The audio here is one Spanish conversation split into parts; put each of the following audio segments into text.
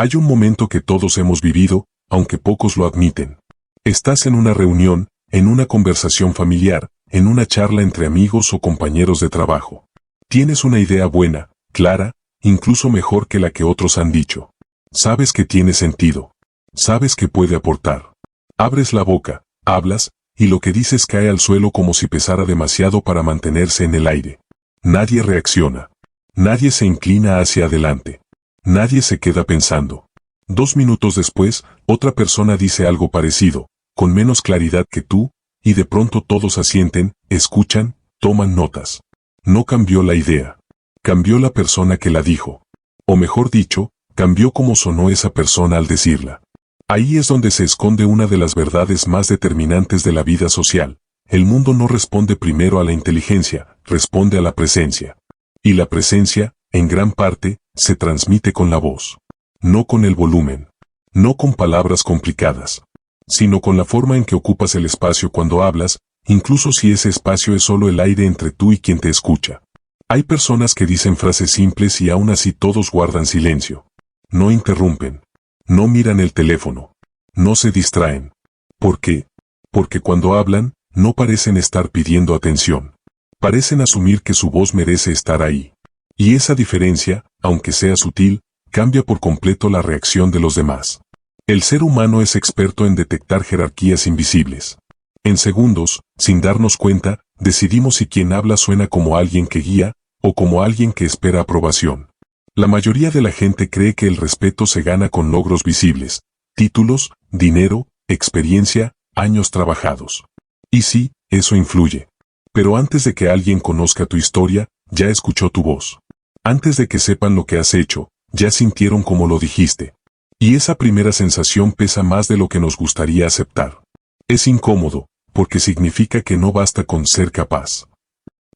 Hay un momento que todos hemos vivido, aunque pocos lo admiten. Estás en una reunión, en una conversación familiar, en una charla entre amigos o compañeros de trabajo. Tienes una idea buena, clara, incluso mejor que la que otros han dicho. Sabes que tiene sentido. Sabes que puede aportar. Abres la boca, hablas, y lo que dices cae al suelo como si pesara demasiado para mantenerse en el aire. Nadie reacciona. Nadie se inclina hacia adelante. Nadie se queda pensando. 2 minutos después, otra persona dice algo parecido, con menos claridad que tú, y de pronto todos asienten, escuchan, toman notas. No cambió la idea. Cambió la persona que la dijo. O mejor dicho, cambió cómo sonó esa persona al decirla. Ahí es donde se esconde una de las verdades más determinantes de la vida social. El mundo no responde primero a la inteligencia, responde a la presencia. Y la presencia, en gran parte, se transmite con la voz. No con el volumen. No con palabras complicadas. Sino con la forma en que ocupas el espacio cuando hablas, incluso si ese espacio es solo el aire entre tú y quien te escucha. Hay personas que dicen frases simples y aún así todos guardan silencio. No interrumpen. No miran el teléfono. No se distraen. ¿Por qué? Porque cuando hablan, no parecen estar pidiendo atención. Parecen asumir que su voz merece estar ahí. Y esa diferencia, aunque sea sutil, cambia por completo la reacción de los demás. El ser humano es experto en detectar jerarquías invisibles. En segundos, sin darnos cuenta, decidimos si quien habla suena como alguien que guía, o como alguien que espera aprobación. La mayoría de la gente cree que el respeto se gana con logros visibles, títulos, dinero, experiencia, años trabajados. Y sí, eso influye. Pero antes de que alguien conozca tu historia, ya escuchó tu voz. Antes de que sepan lo que has hecho, ya sintieron como lo dijiste. Y esa primera sensación pesa más de lo que nos gustaría aceptar. Es incómodo, porque significa que no basta con ser capaz.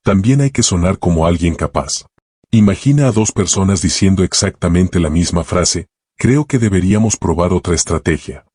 También hay que sonar como alguien capaz. Imagina a 2 personas diciendo exactamente la misma frase, creo que deberíamos probar otra estrategia.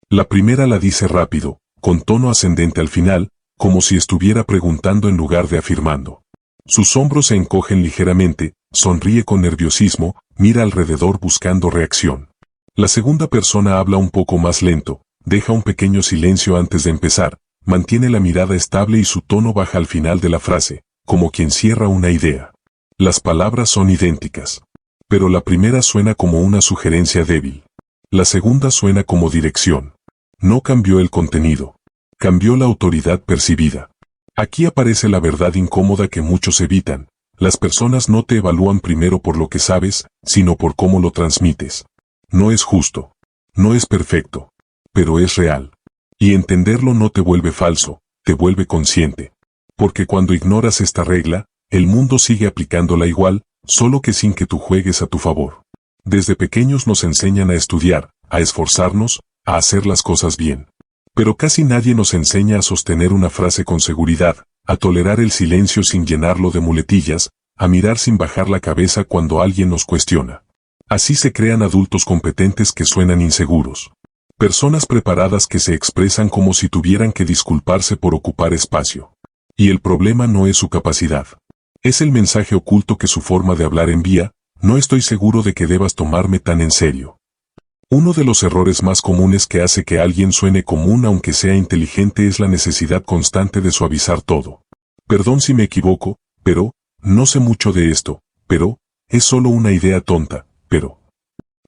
La primera la dice rápido, con tono ascendente al final, como si estuviera preguntando en lugar de afirmando. Sus hombros se encogen ligeramente, sonríe con nerviosismo, mira alrededor buscando reacción. La segunda persona habla un poco más lento, deja un pequeño silencio antes de empezar, mantiene la mirada estable y su tono baja al final de la frase, como quien cierra una idea. Las palabras son idénticas. Pero la primera suena como una sugerencia débil. La segunda suena como dirección. No cambió el contenido. Cambió la autoridad percibida. Aquí aparece la verdad incómoda que muchos evitan. Las personas no te evalúan primero por lo que sabes, sino por cómo lo transmites. No es justo. No es perfecto. Pero es real. Y entenderlo no te vuelve falso, te vuelve consciente. Porque cuando ignoras esta regla, el mundo sigue aplicándola igual, solo que sin que tú juegues a tu favor. Desde pequeños nos enseñan a estudiar, a esforzarnos, a hacer las cosas bien. Pero casi nadie nos enseña a sostener una frase con seguridad, a tolerar el silencio sin llenarlo de muletillas, a mirar sin bajar la cabeza cuando alguien nos cuestiona. Así se crean adultos competentes que suenan inseguros. Personas preparadas que se expresan como si tuvieran que disculparse por ocupar espacio. Y el problema no es su capacidad. Es el mensaje oculto que su forma de hablar envía, no estoy seguro de que debas tomarme tan en serio. Uno de los errores más comunes que hace que alguien suene común aunque sea inteligente es la necesidad constante de suavizar todo. Perdón si me equivoco, pero, no sé mucho de esto, pero, es solo una idea tonta, pero.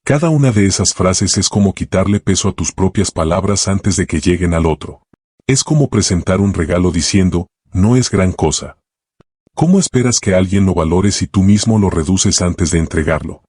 Cada una de esas frases es como quitarle peso a tus propias palabras antes de que lleguen al otro. Es como presentar un regalo diciendo, no es gran cosa. ¿Cómo esperas que alguien lo valore si tú mismo lo reduces antes de entregarlo?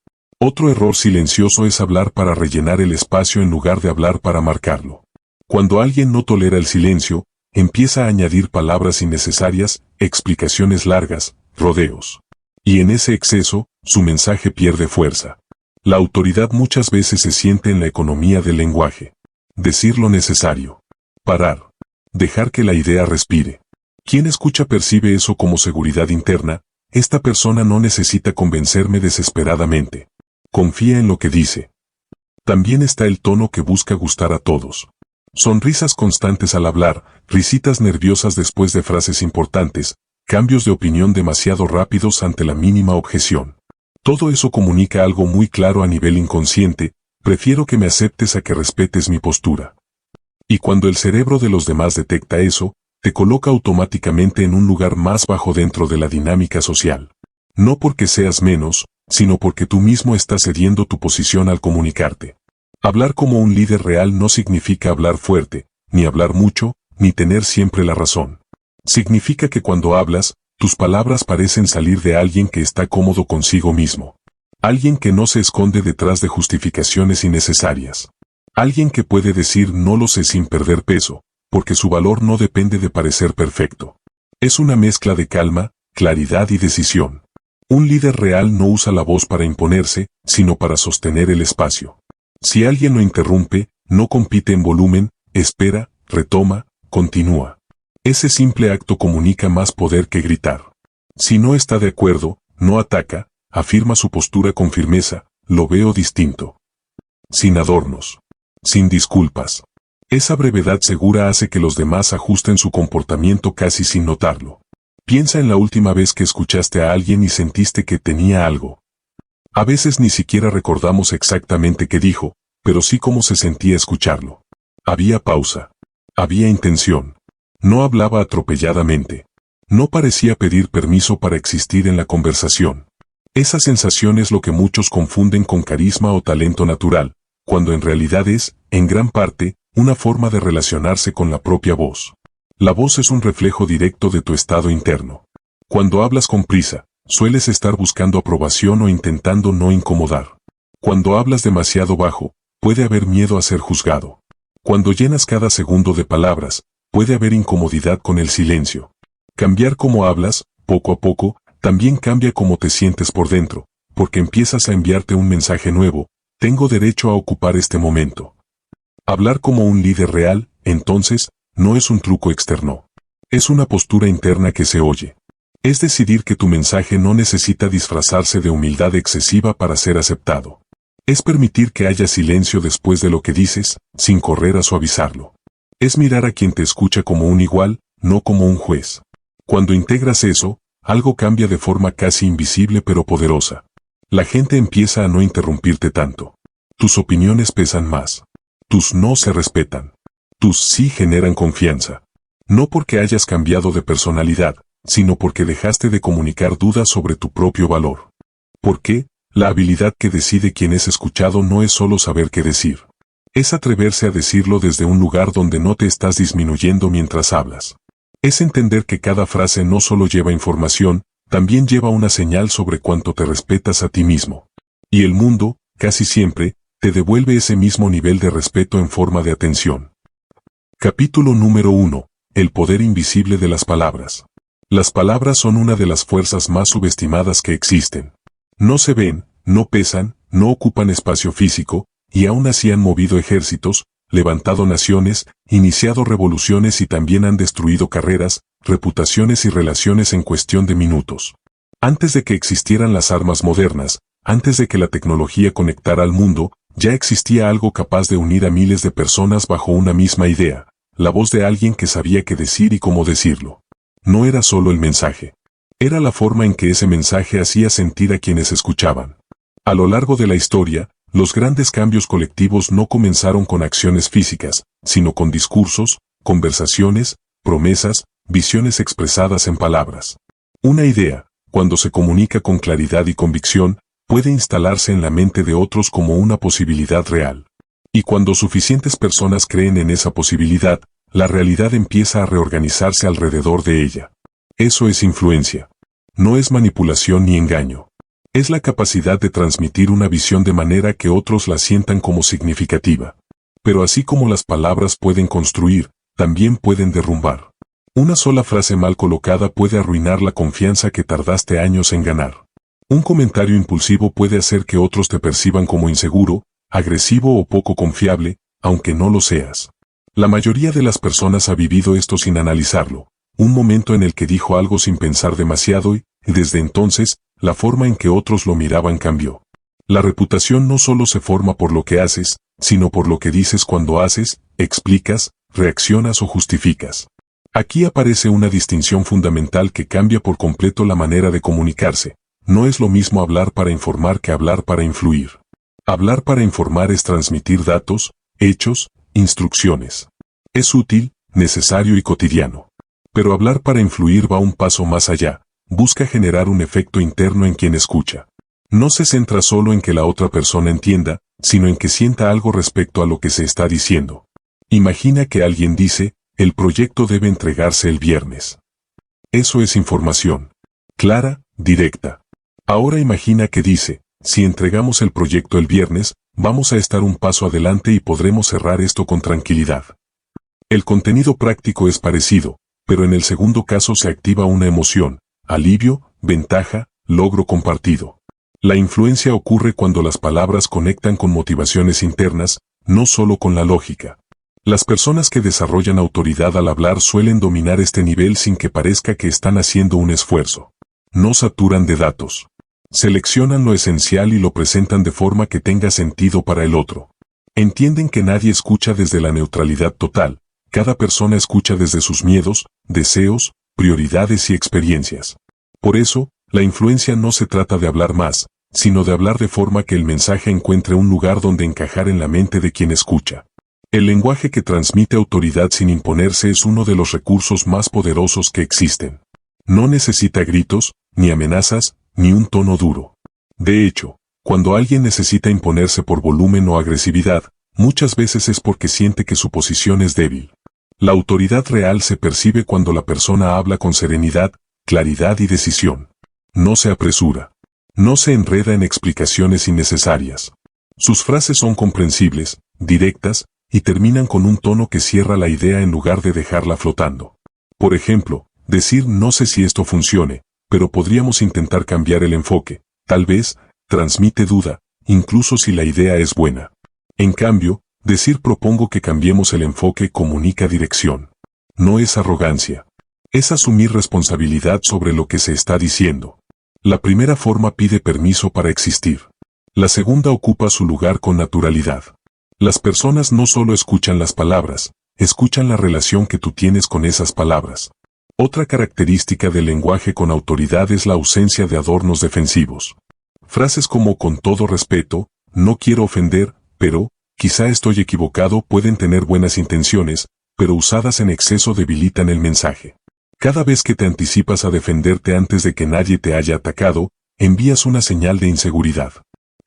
Otro error silencioso es hablar para rellenar el espacio en lugar de hablar para marcarlo. Cuando alguien no tolera el silencio, empieza a añadir palabras innecesarias, explicaciones largas, rodeos. Y en ese exceso, su mensaje pierde fuerza. La autoridad muchas veces se siente en la economía del lenguaje. Decir lo necesario. Parar. Dejar que la idea respire. Quien escucha percibe eso como seguridad interna, esta persona no necesita convencerme desesperadamente. Confía en lo que dice. También está el tono que busca gustar a todos. Sonrisas constantes al hablar, risitas nerviosas después de frases importantes, cambios de opinión demasiado rápidos ante la mínima objeción. Todo eso comunica algo muy claro a nivel inconsciente, Prefiero que me aceptes a que respetes mi postura. Y cuando el cerebro de los demás detecta eso, te coloca automáticamente en un lugar más bajo dentro de la dinámica social. No porque seas menos, sino porque tú mismo estás cediendo tu posición al comunicarte. Hablar como un líder real no significa hablar fuerte, ni hablar mucho, ni tener siempre la razón. Significa que cuando hablas, tus palabras parecen salir de alguien que está cómodo consigo mismo. Alguien que no se esconde detrás de justificaciones innecesarias. Alguien que puede decir no lo sé sin perder peso, porque su valor no depende de parecer perfecto. Es una mezcla de calma, claridad y decisión. Un líder real no usa la voz para imponerse, sino para sostener el espacio. Si alguien lo interrumpe, no compite en volumen, espera, retoma, continúa. Ese simple acto comunica más poder que gritar. Si no está de acuerdo, no ataca, afirma su postura con firmeza, lo veo distinto. Sin adornos. Sin disculpas. Esa brevedad segura hace que los demás ajusten su comportamiento casi sin notarlo. Piensa en la última vez que escuchaste a alguien y sentiste que tenía algo. A veces ni siquiera recordamos exactamente qué dijo, pero sí cómo se sentía escucharlo. Había pausa. Había intención. No hablaba atropelladamente. No parecía pedir permiso para existir en la conversación. Esa sensación es lo que muchos confunden con carisma o talento natural, cuando en realidad es, en gran parte, una forma de relacionarse con la propia voz. La voz es un reflejo directo de tu estado interno. Cuando hablas con prisa, sueles estar buscando aprobación o intentando no incomodar. Cuando hablas demasiado bajo, puede haber miedo a ser juzgado. Cuando llenas cada segundo de palabras, puede haber incomodidad con el silencio. Cambiar cómo hablas, poco a poco, también cambia cómo te sientes por dentro, porque empiezas a enviarte un mensaje nuevo: tengo derecho a ocupar este momento. Hablar como un líder real, entonces, no es un truco externo. Es una postura interna que se oye. Es decidir que tu mensaje no necesita disfrazarse de humildad excesiva para ser aceptado. Es permitir que haya silencio después de lo que dices, sin correr a suavizarlo. Es mirar a quien te escucha como un igual, no como un juez. Cuando integras eso, algo cambia de forma casi invisible pero poderosa. La gente empieza a no interrumpirte tanto. Tus opiniones pesan más. Tus no se respetan. Tus sí generan confianza. No porque hayas cambiado de personalidad, sino porque dejaste de comunicar dudas sobre tu propio valor. ¿Por qué? La habilidad que decide quien es escuchado no es solo saber qué decir. Es atreverse a decirlo desde un lugar donde no te estás disminuyendo mientras hablas. Es entender que cada frase no solo lleva información, también lleva una señal sobre cuánto te respetas a ti mismo. Y el mundo, casi siempre, te devuelve ese mismo nivel de respeto en forma de atención. Capítulo número 1. El poder invisible de las palabras. Las palabras son una de las fuerzas más subestimadas que existen. No se ven, no pesan, no ocupan espacio físico, y aún así han movido ejércitos, levantado naciones, iniciado revoluciones y también han destruido carreras, reputaciones y relaciones en cuestión de minutos. Antes de que existieran las armas modernas, antes de que la tecnología conectara al mundo, ya existía algo capaz de unir a miles de personas bajo una misma idea, la voz de alguien que sabía qué decir y cómo decirlo. No era solo el mensaje. Era la forma en que ese mensaje hacía sentir a quienes escuchaban. A lo largo de la historia, los grandes cambios colectivos no comenzaron con acciones físicas, sino con discursos, conversaciones, promesas, visiones expresadas en palabras. Una idea, cuando se comunica con claridad y convicción, puede instalarse en la mente de otros como una posibilidad real. Y cuando suficientes personas creen en esa posibilidad, la realidad empieza a reorganizarse alrededor de ella. Eso es influencia. No es manipulación ni engaño. Es la capacidad de transmitir una visión de manera que otros la sientan como significativa. Pero así como las palabras pueden construir, también pueden derrumbar. Una sola frase mal colocada puede arruinar la confianza que tardaste años en ganar. Un comentario impulsivo puede hacer que otros te perciban como inseguro, agresivo o poco confiable, aunque no lo seas. La mayoría de las personas ha vivido esto sin analizarlo, un momento en el que dijo algo sin pensar demasiado y, desde entonces, la forma en que otros lo miraban cambió. La reputación no solo se forma por lo que haces, sino por lo que dices cuando haces, explicas, reaccionas o justificas. Aquí aparece una distinción fundamental que cambia por completo la manera de comunicarse. No es lo mismo hablar para informar que hablar para influir. Hablar para informar es transmitir datos, hechos, instrucciones. Es útil, necesario y cotidiano. Pero hablar para influir va un paso más allá, busca generar un efecto interno en quien escucha. No se centra solo en que la otra persona entienda, sino en que sienta algo respecto a lo que se está diciendo. Imagina que alguien dice, el proyecto debe entregarse el viernes. Eso es información. Clara, directa. Ahora imagina que dice, si entregamos el proyecto el viernes, vamos a estar un paso adelante y podremos cerrar esto con tranquilidad. El contenido práctico es parecido, pero en el segundo caso se activa una emoción, alivio, ventaja, logro compartido. La influencia ocurre cuando las palabras conectan con motivaciones internas, no solo con la lógica. Las personas que desarrollan autoridad al hablar suelen dominar este nivel sin que parezca que están haciendo un esfuerzo. No saturan de datos. Seleccionan lo esencial y lo presentan de forma que tenga sentido para el otro. Entienden que nadie escucha desde la neutralidad total, cada persona escucha desde sus miedos, deseos, prioridades y experiencias. Por eso, la influencia no se trata de hablar más, sino de hablar de forma que el mensaje encuentre un lugar donde encajar en la mente de quien escucha. El lenguaje que transmite autoridad sin imponerse es uno de los recursos más poderosos que existen. No necesita gritos, ni amenazas, ni un tono duro. De hecho, cuando alguien necesita imponerse por volumen o agresividad, muchas veces es porque siente que su posición es débil. La autoridad real se percibe cuando la persona habla con serenidad, claridad y decisión. No se apresura. No se enreda en explicaciones innecesarias. Sus frases son comprensibles, directas, y terminan con un tono que cierra la idea en lugar de dejarla flotando. Por ejemplo, decir no sé si esto funcione, pero podríamos intentar cambiar el enfoque, tal vez, transmite duda, incluso si la idea es buena. En cambio, decir propongo que cambiemos el enfoque comunica dirección. No es arrogancia. Es asumir responsabilidad sobre lo que se está diciendo. La primera forma pide permiso para existir. La segunda ocupa su lugar con naturalidad. Las personas no solo escuchan las palabras, escuchan la relación que tú tienes con esas palabras. Otra característica del lenguaje con autoridad es la ausencia de adornos defensivos. Frases como con todo respeto, no quiero ofender, pero, quizá estoy equivocado pueden tener buenas intenciones, pero usadas en exceso debilitan el mensaje. Cada vez que te anticipas a defenderte antes de que nadie te haya atacado, envías una señal de inseguridad.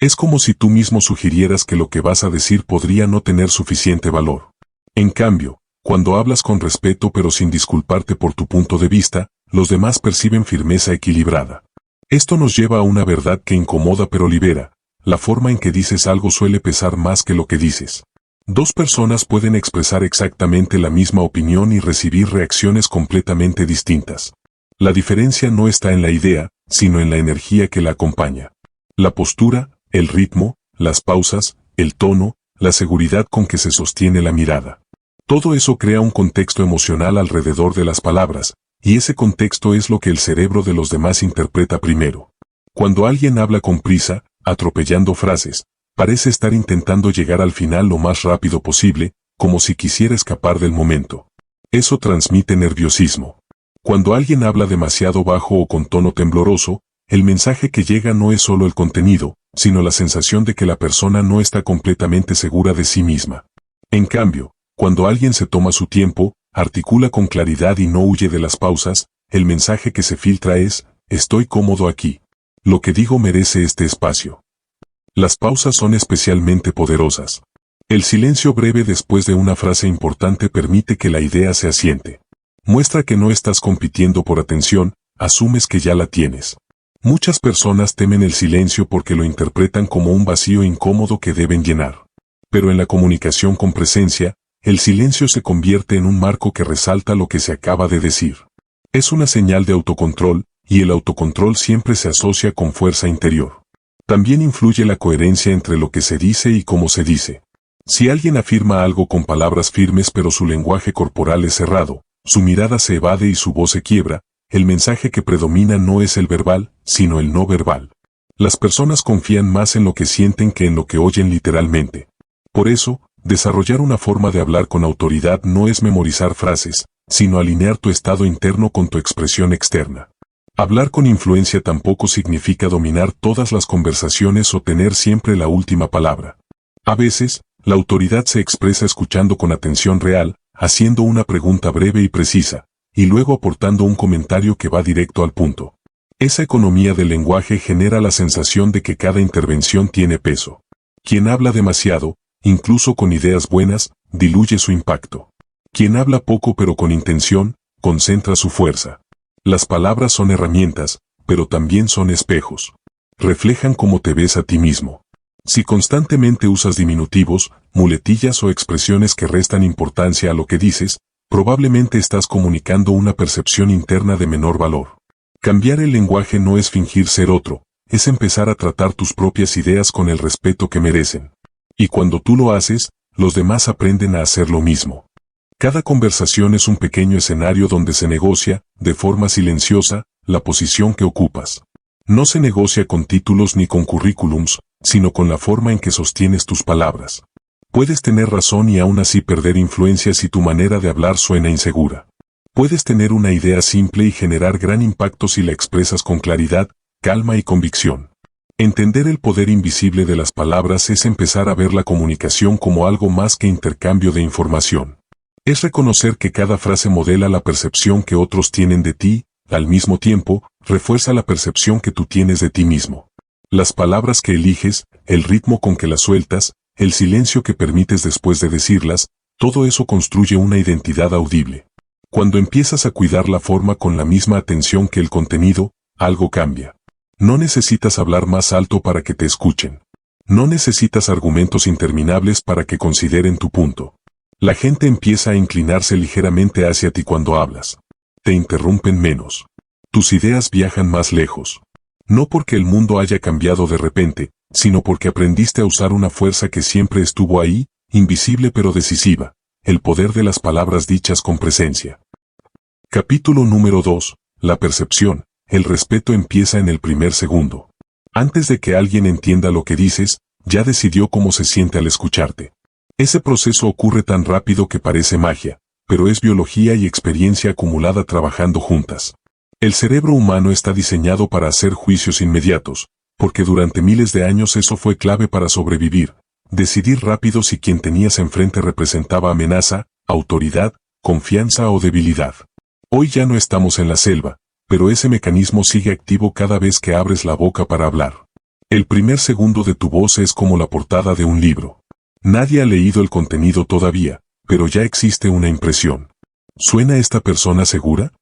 Es como si tú mismo sugirieras que lo que vas a decir podría no tener suficiente valor. En cambio, cuando hablas con respeto pero sin disculparte por tu punto de vista, los demás perciben firmeza equilibrada. Esto nos lleva a una verdad que incomoda pero libera. La forma en que dices algo suele pesar más que lo que dices. Dos personas pueden expresar exactamente la misma opinión y recibir reacciones completamente distintas. La diferencia no está en la idea, sino en la energía que la acompaña. La postura, el ritmo, las pausas, el tono, la seguridad con que se sostiene la mirada. Todo eso crea un contexto emocional alrededor de las palabras, y ese contexto es lo que el cerebro de los demás interpreta primero. Cuando alguien habla con prisa, atropellando frases, parece estar intentando llegar al final lo más rápido posible, como si quisiera escapar del momento. Eso transmite nerviosismo. Cuando alguien habla demasiado bajo o con tono tembloroso, el mensaje que llega no es solo el contenido, sino la sensación de que la persona no está completamente segura de sí misma. En cambio, cuando alguien se toma su tiempo, articula con claridad y no huye de las pausas, el mensaje que se filtra es, estoy cómodo aquí. Lo que digo merece este espacio. Las pausas son especialmente poderosas. El silencio breve después de una frase importante permite que la idea se asiente. Muestra que no estás compitiendo por atención, asumes que ya la tienes. Muchas personas temen el silencio porque lo interpretan como un vacío incómodo que deben llenar. Pero en la comunicación con presencia, el silencio se convierte en un marco que resalta lo que se acaba de decir. Es una señal de autocontrol, y el autocontrol siempre se asocia con fuerza interior. También influye la coherencia entre lo que se dice y cómo se dice. Si alguien afirma algo con palabras firmes pero su lenguaje corporal es cerrado, su mirada se evade y su voz se quiebra, el mensaje que predomina no es el verbal, sino el no verbal. Las personas confían más en lo que sienten que en lo que oyen literalmente. Por eso, desarrollar una forma de hablar con autoridad no es memorizar frases, sino alinear tu estado interno con tu expresión externa. Hablar con influencia tampoco significa dominar todas las conversaciones o tener siempre la última palabra. A veces, la autoridad se expresa escuchando con atención real, haciendo una pregunta breve y precisa, y luego aportando un comentario que va directo al punto. Esa economía del lenguaje genera la sensación de que cada intervención tiene peso. Quien habla demasiado, incluso con ideas buenas, diluye su impacto. Quien habla poco pero con intención, concentra su fuerza. Las palabras son herramientas, pero también son espejos. Reflejan cómo te ves a ti mismo. Si constantemente usas diminutivos, muletillas o expresiones que restan importancia a lo que dices, probablemente estás comunicando una percepción interna de menor valor. Cambiar el lenguaje no es fingir ser otro, es empezar a tratar tus propias ideas con el respeto que merecen. Y cuando tú lo haces, los demás aprenden a hacer lo mismo. Cada conversación es un pequeño escenario donde se negocia, de forma silenciosa, la posición que ocupas. No se negocia con títulos ni con currículums, sino con la forma en que sostienes tus palabras. Puedes tener razón y aún así perder influencia si tu manera de hablar suena insegura. Puedes tener una idea simple y generar gran impacto si la expresas con claridad, calma y convicción. Entender el poder invisible de las palabras es empezar a ver la comunicación como algo más que intercambio de información. Es reconocer que cada frase modela la percepción que otros tienen de ti, al mismo tiempo, refuerza la percepción que tú tienes de ti mismo. Las palabras que eliges, el ritmo con que las sueltas, el silencio que permites después de decirlas, todo eso construye una identidad audible. Cuando empiezas a cuidar la forma con la misma atención que el contenido, algo cambia. No necesitas hablar más alto para que te escuchen. No necesitas argumentos interminables para que consideren tu punto. La gente empieza a inclinarse ligeramente hacia ti cuando hablas. Te interrumpen menos. Tus ideas viajan más lejos. No porque el mundo haya cambiado de repente, sino porque aprendiste a usar una fuerza que siempre estuvo ahí, invisible pero decisiva, el poder de las palabras dichas con presencia. Capítulo número 2. La percepción. El respeto empieza en el primer segundo. Antes de que alguien entienda lo que dices, ya decidió cómo se siente al escucharte. Ese proceso ocurre tan rápido que parece magia, pero es biología y experiencia acumulada trabajando juntas. El cerebro humano está diseñado para hacer juicios inmediatos, porque durante miles de años eso fue clave para sobrevivir. Decidir rápido si quien tenías enfrente representaba amenaza, autoridad, confianza o debilidad. Hoy ya no estamos en la selva, pero ese mecanismo sigue activo cada vez que abres la boca para hablar. El primer segundo de tu voz es como la portada de un libro. Nadie ha leído el contenido todavía, pero ya existe una impresión. ¿Suena esta persona segura?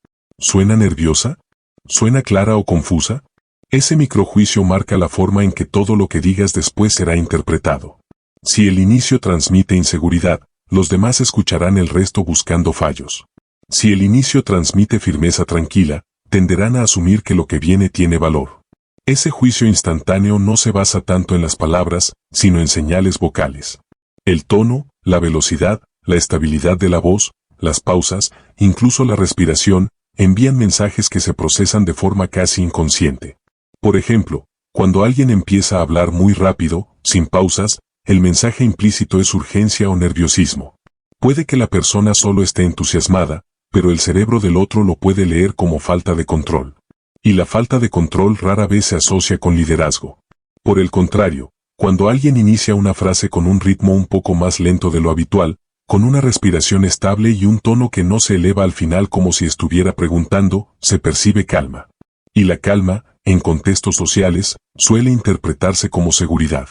¿Suena nerviosa? ¿Suena clara o confusa? Ese microjuicio marca la forma en que todo lo que digas después será interpretado. Si el inicio transmite inseguridad, los demás escucharán el resto buscando fallos. Si el inicio transmite firmeza tranquila, tenderán a asumir que lo que viene tiene valor. Ese juicio instantáneo no se basa tanto en las palabras, sino en señales vocales. El tono, la velocidad, la estabilidad de la voz, las pausas, incluso la respiración, envían mensajes que se procesan de forma casi inconsciente. Por ejemplo, cuando alguien empieza a hablar muy rápido, sin pausas, el mensaje implícito es urgencia o nerviosismo. Puede que la persona solo esté entusiasmada, pero el cerebro del otro lo puede leer como falta de control. Y la falta de control rara vez se asocia con liderazgo. Por el contrario, cuando alguien inicia una frase con un ritmo un poco más lento de lo habitual, con una respiración estable y un tono que no se eleva al final como si estuviera preguntando, se percibe calma. Y la calma, en contextos sociales, suele interpretarse como seguridad.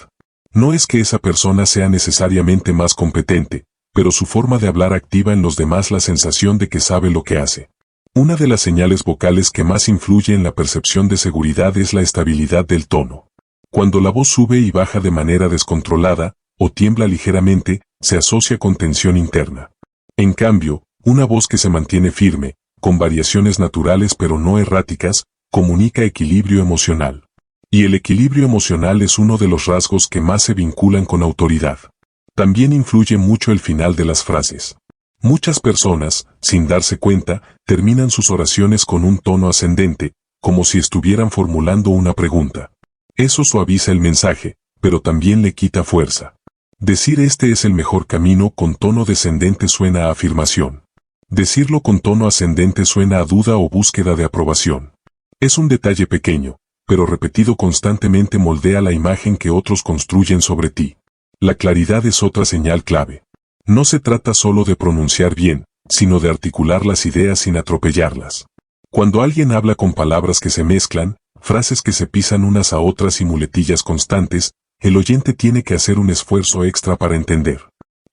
No es que esa persona sea necesariamente más competente, pero su forma de hablar activa en los demás la sensación de que sabe lo que hace. Una de las señales vocales que más influye en la percepción de seguridad es la estabilidad del tono. Cuando la voz sube y baja de manera descontrolada, o tiembla ligeramente, se asocia con tensión interna. En cambio, una voz que se mantiene firme, con variaciones naturales pero no erráticas, comunica equilibrio emocional. Y el equilibrio emocional es uno de los rasgos que más se vinculan con autoridad. También influye mucho el final de las frases. Muchas personas, sin darse cuenta, terminan sus oraciones con un tono ascendente, como si estuvieran formulando una pregunta. Eso suaviza el mensaje, pero también le quita fuerza. Decir este es el mejor camino con tono descendente suena a afirmación. Decirlo con tono ascendente suena a duda o búsqueda de aprobación. Es un detalle pequeño, pero repetido constantemente moldea la imagen que otros construyen sobre ti. La claridad es otra señal clave. No se trata solo de pronunciar bien, sino de articular las ideas sin atropellarlas. Cuando alguien habla con palabras que se mezclan, frases que se pisan unas a otras y muletillas constantes, el oyente tiene que hacer un esfuerzo extra para entender.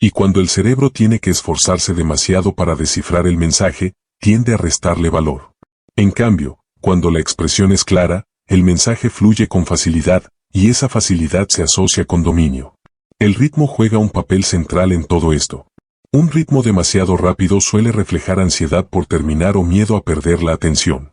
Y cuando el cerebro tiene que esforzarse demasiado para descifrar el mensaje, tiende a restarle valor. En cambio, cuando la expresión es clara, el mensaje fluye con facilidad, y esa facilidad se asocia con dominio. El ritmo juega un papel central en todo esto. Un ritmo demasiado rápido suele reflejar ansiedad por terminar o miedo a perder la atención.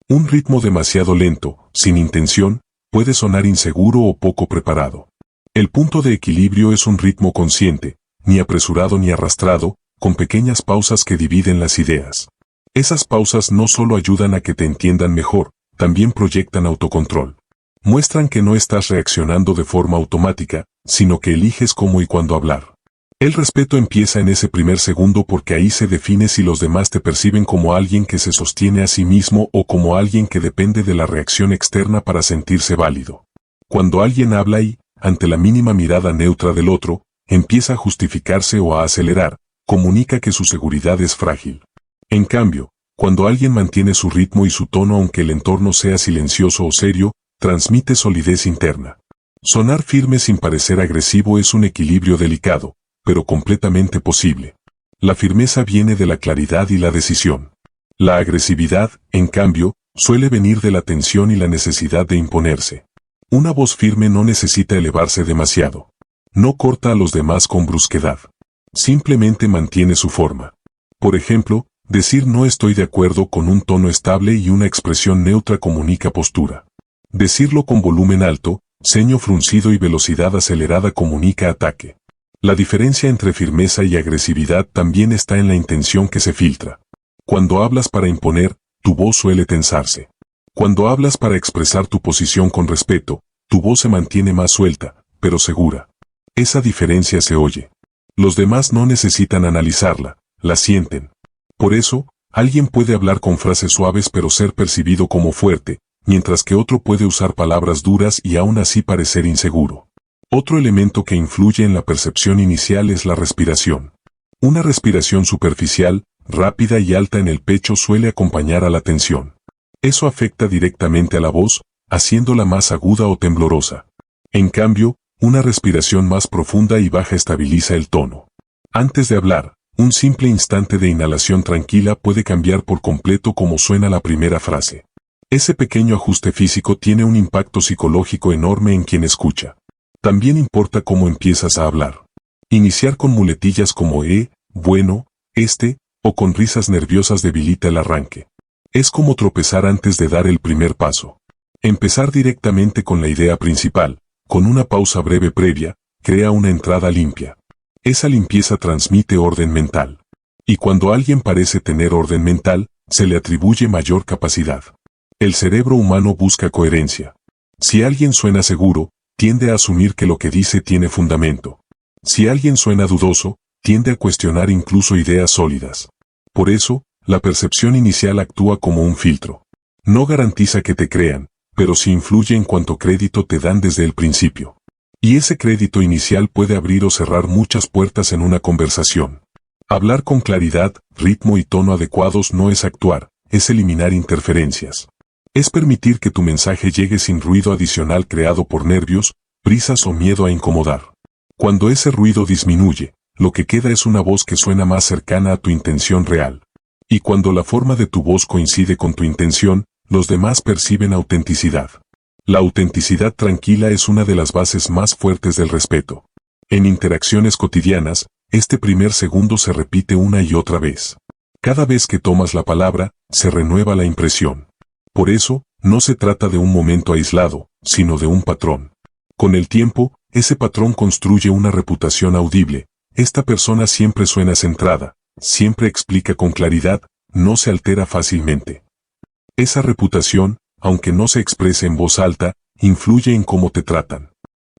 Un ritmo demasiado lento, sin intención, puede sonar inseguro o poco preparado. El punto de equilibrio es un ritmo consciente, ni apresurado ni arrastrado, con pequeñas pausas que dividen las ideas. Esas pausas no solo ayudan a que te entiendan mejor, también proyectan autocontrol. Muestran que no estás reaccionando de forma automática, sino que eliges cómo y cuándo hablar. El respeto empieza en ese primer segundo porque ahí se define si los demás te perciben como alguien que se sostiene a sí mismo o como alguien que depende de la reacción externa para sentirse válido. Cuando alguien habla y, ante la mínima mirada neutra del otro, empieza a justificarse o a acelerar, comunica que su seguridad es frágil. En cambio, cuando alguien mantiene su ritmo y su tono aunque el entorno sea silencioso o serio, transmite solidez interna. Sonar firme sin parecer agresivo es un equilibrio delicado, pero completamente posible. La firmeza viene de la claridad y la decisión. La agresividad, en cambio, suele venir de la tensión y la necesidad de imponerse. Una voz firme no necesita elevarse demasiado. No corta a los demás con brusquedad. Simplemente mantiene su forma. Por ejemplo, decir no estoy de acuerdo con un tono estable y una expresión neutra comunica postura. Decirlo con volumen alto, ceño fruncido y velocidad acelerada comunica ataque. La diferencia entre firmeza y agresividad también está en la intención que se filtra. Cuando hablas para imponer, tu voz suele tensarse. Cuando hablas para expresar tu posición con respeto, tu voz se mantiene más suelta, pero segura. Esa diferencia se oye. Los demás no necesitan analizarla, la sienten. Por eso, alguien puede hablar con frases suaves pero ser percibido como fuerte, mientras que otro puede usar palabras duras y aún así parecer inseguro. Otro elemento que influye en la percepción inicial es la respiración. Una respiración superficial, rápida y alta en el pecho suele acompañar a la tensión. Eso afecta directamente a la voz, haciéndola más aguda o temblorosa. En cambio, una respiración más profunda y baja estabiliza el tono. Antes de hablar, un simple instante de inhalación tranquila puede cambiar por completo cómo suena la primera frase. Ese pequeño ajuste físico tiene un impacto psicológico enorme en quien escucha. También importa cómo empiezas a hablar. Iniciar con muletillas como bueno, o con risas nerviosas debilita el arranque. Es como tropezar antes de dar el primer paso. Empezar directamente con la idea principal, con una pausa breve previa, crea una entrada limpia. Esa limpieza transmite orden mental. Y cuando alguien parece tener orden mental, se le atribuye mayor capacidad. El cerebro humano busca coherencia. Si alguien suena seguro, tiende a asumir que lo que dice tiene fundamento. Si alguien suena dudoso, tiende a cuestionar incluso ideas sólidas. Por eso, la percepción inicial actúa como un filtro. No garantiza que te crean, pero sí influye en cuánto crédito te dan desde el principio. Y ese crédito inicial puede abrir o cerrar muchas puertas en una conversación. Hablar con claridad, ritmo y tono adecuados no es actuar, es eliminar interferencias. Es permitir que tu mensaje llegue sin ruido adicional creado por nervios, prisas o miedo a incomodar. Cuando ese ruido disminuye, lo que queda es una voz que suena más cercana a tu intención real. Y cuando la forma de tu voz coincide con tu intención, los demás perciben autenticidad. La autenticidad tranquila es una de las bases más fuertes del respeto. En interacciones cotidianas, este primer segundo se repite una y otra vez. Cada vez que tomas la palabra, se renueva la impresión. Por eso, no se trata de un momento aislado, sino de un patrón. Con el tiempo, ese patrón construye una reputación audible. Esta persona siempre suena centrada, siempre explica con claridad, no se altera fácilmente. Esa reputación, aunque no se exprese en voz alta, influye en cómo te tratan.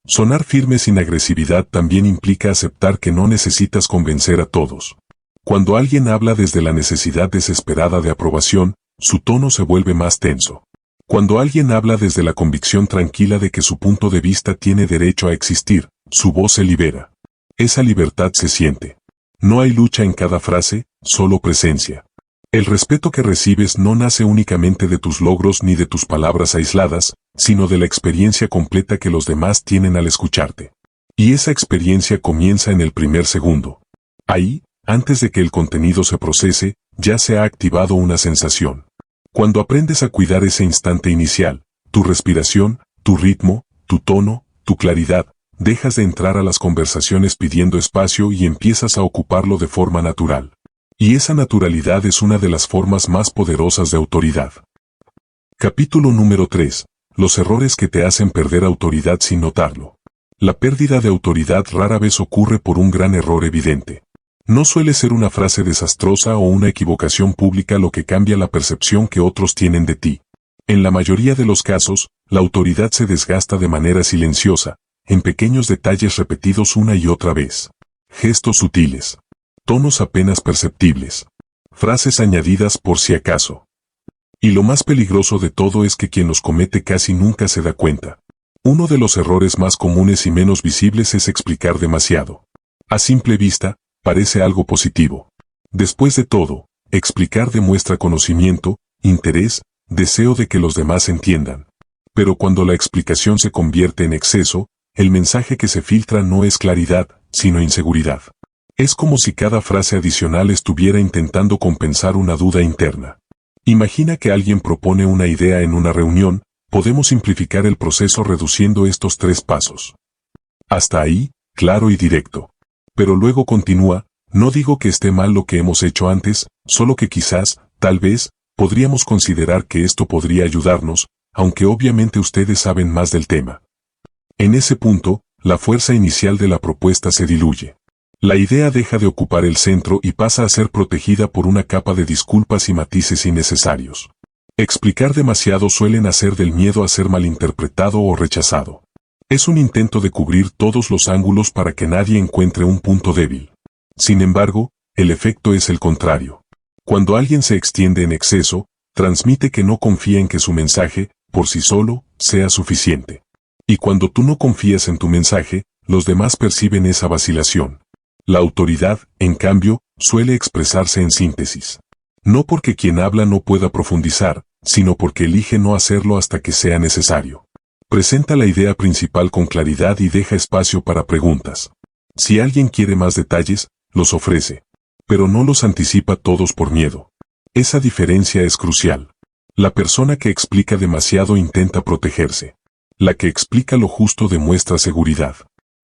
Sonar firme sin agresividad también implica aceptar que no necesitas convencer a todos. Cuando alguien habla desde la necesidad desesperada de aprobación, su tono se vuelve más tenso. Cuando alguien habla desde la convicción tranquila de que su punto de vista tiene derecho a existir, su voz se libera. Esa libertad se siente. No hay lucha en cada frase, solo presencia. El respeto que recibes no nace únicamente de tus logros ni de tus palabras aisladas, sino de la experiencia completa que los demás tienen al escucharte. Y esa experiencia comienza en el primer segundo. Ahí, antes de que el contenido se procese, ya se ha activado una sensación. Cuando aprendes a cuidar ese instante inicial, tu respiración, tu ritmo, tu tono, tu claridad, dejas de entrar a las conversaciones pidiendo espacio y empiezas a ocuparlo de forma natural. Y esa naturalidad es una de las formas más poderosas de autoridad. Capítulo número 3. Los errores que te hacen perder autoridad sin notarlo. La pérdida de autoridad rara vez ocurre por un gran error evidente. No suele ser una frase desastrosa o una equivocación pública lo que cambia la percepción que otros tienen de ti. En la mayoría de los casos, la autoridad se desgasta de manera silenciosa, en pequeños detalles repetidos una y otra vez. Gestos sutiles. Tonos apenas perceptibles. Frases añadidas por si acaso. Y lo más peligroso de todo es que quien los comete casi nunca se da cuenta. Uno de los errores más comunes y menos visibles es explicar demasiado. A simple vista, parece algo positivo. Después de todo, explicar demuestra conocimiento, interés, deseo de que los demás entiendan. Pero cuando la explicación se convierte en exceso, el mensaje que se filtra no es claridad, sino inseguridad. Es como si cada frase adicional estuviera intentando compensar una duda interna. Imagina que alguien propone una idea en una reunión, podemos simplificar el proceso reduciendo estos 3 pasos. Hasta ahí, claro y directo. Pero luego continúa, no digo que esté mal lo que hemos hecho antes, solo que quizás, tal vez, podríamos considerar que esto podría ayudarnos, aunque obviamente ustedes saben más del tema. En ese punto, la fuerza inicial de la propuesta se diluye. La idea deja de ocupar el centro y pasa a ser protegida por una capa de disculpas y matices innecesarios. Explicar demasiado suele nacer del miedo a ser malinterpretado o rechazado. Es un intento de cubrir todos los ángulos para que nadie encuentre un punto débil. Sin embargo, el efecto es el contrario. Cuando alguien se extiende en exceso, transmite que no confía en que su mensaje, por sí solo, sea suficiente. Y cuando tú no confías en tu mensaje, los demás perciben esa vacilación. La autoridad, en cambio, suele expresarse en síntesis. No porque quien habla no pueda profundizar, sino porque elige no hacerlo hasta que sea necesario. Presenta la idea principal con claridad y deja espacio para preguntas. Si alguien quiere más detalles, los ofrece. Pero no los anticipa todos por miedo. Esa diferencia es crucial. La persona que explica demasiado intenta protegerse. La que explica lo justo demuestra seguridad.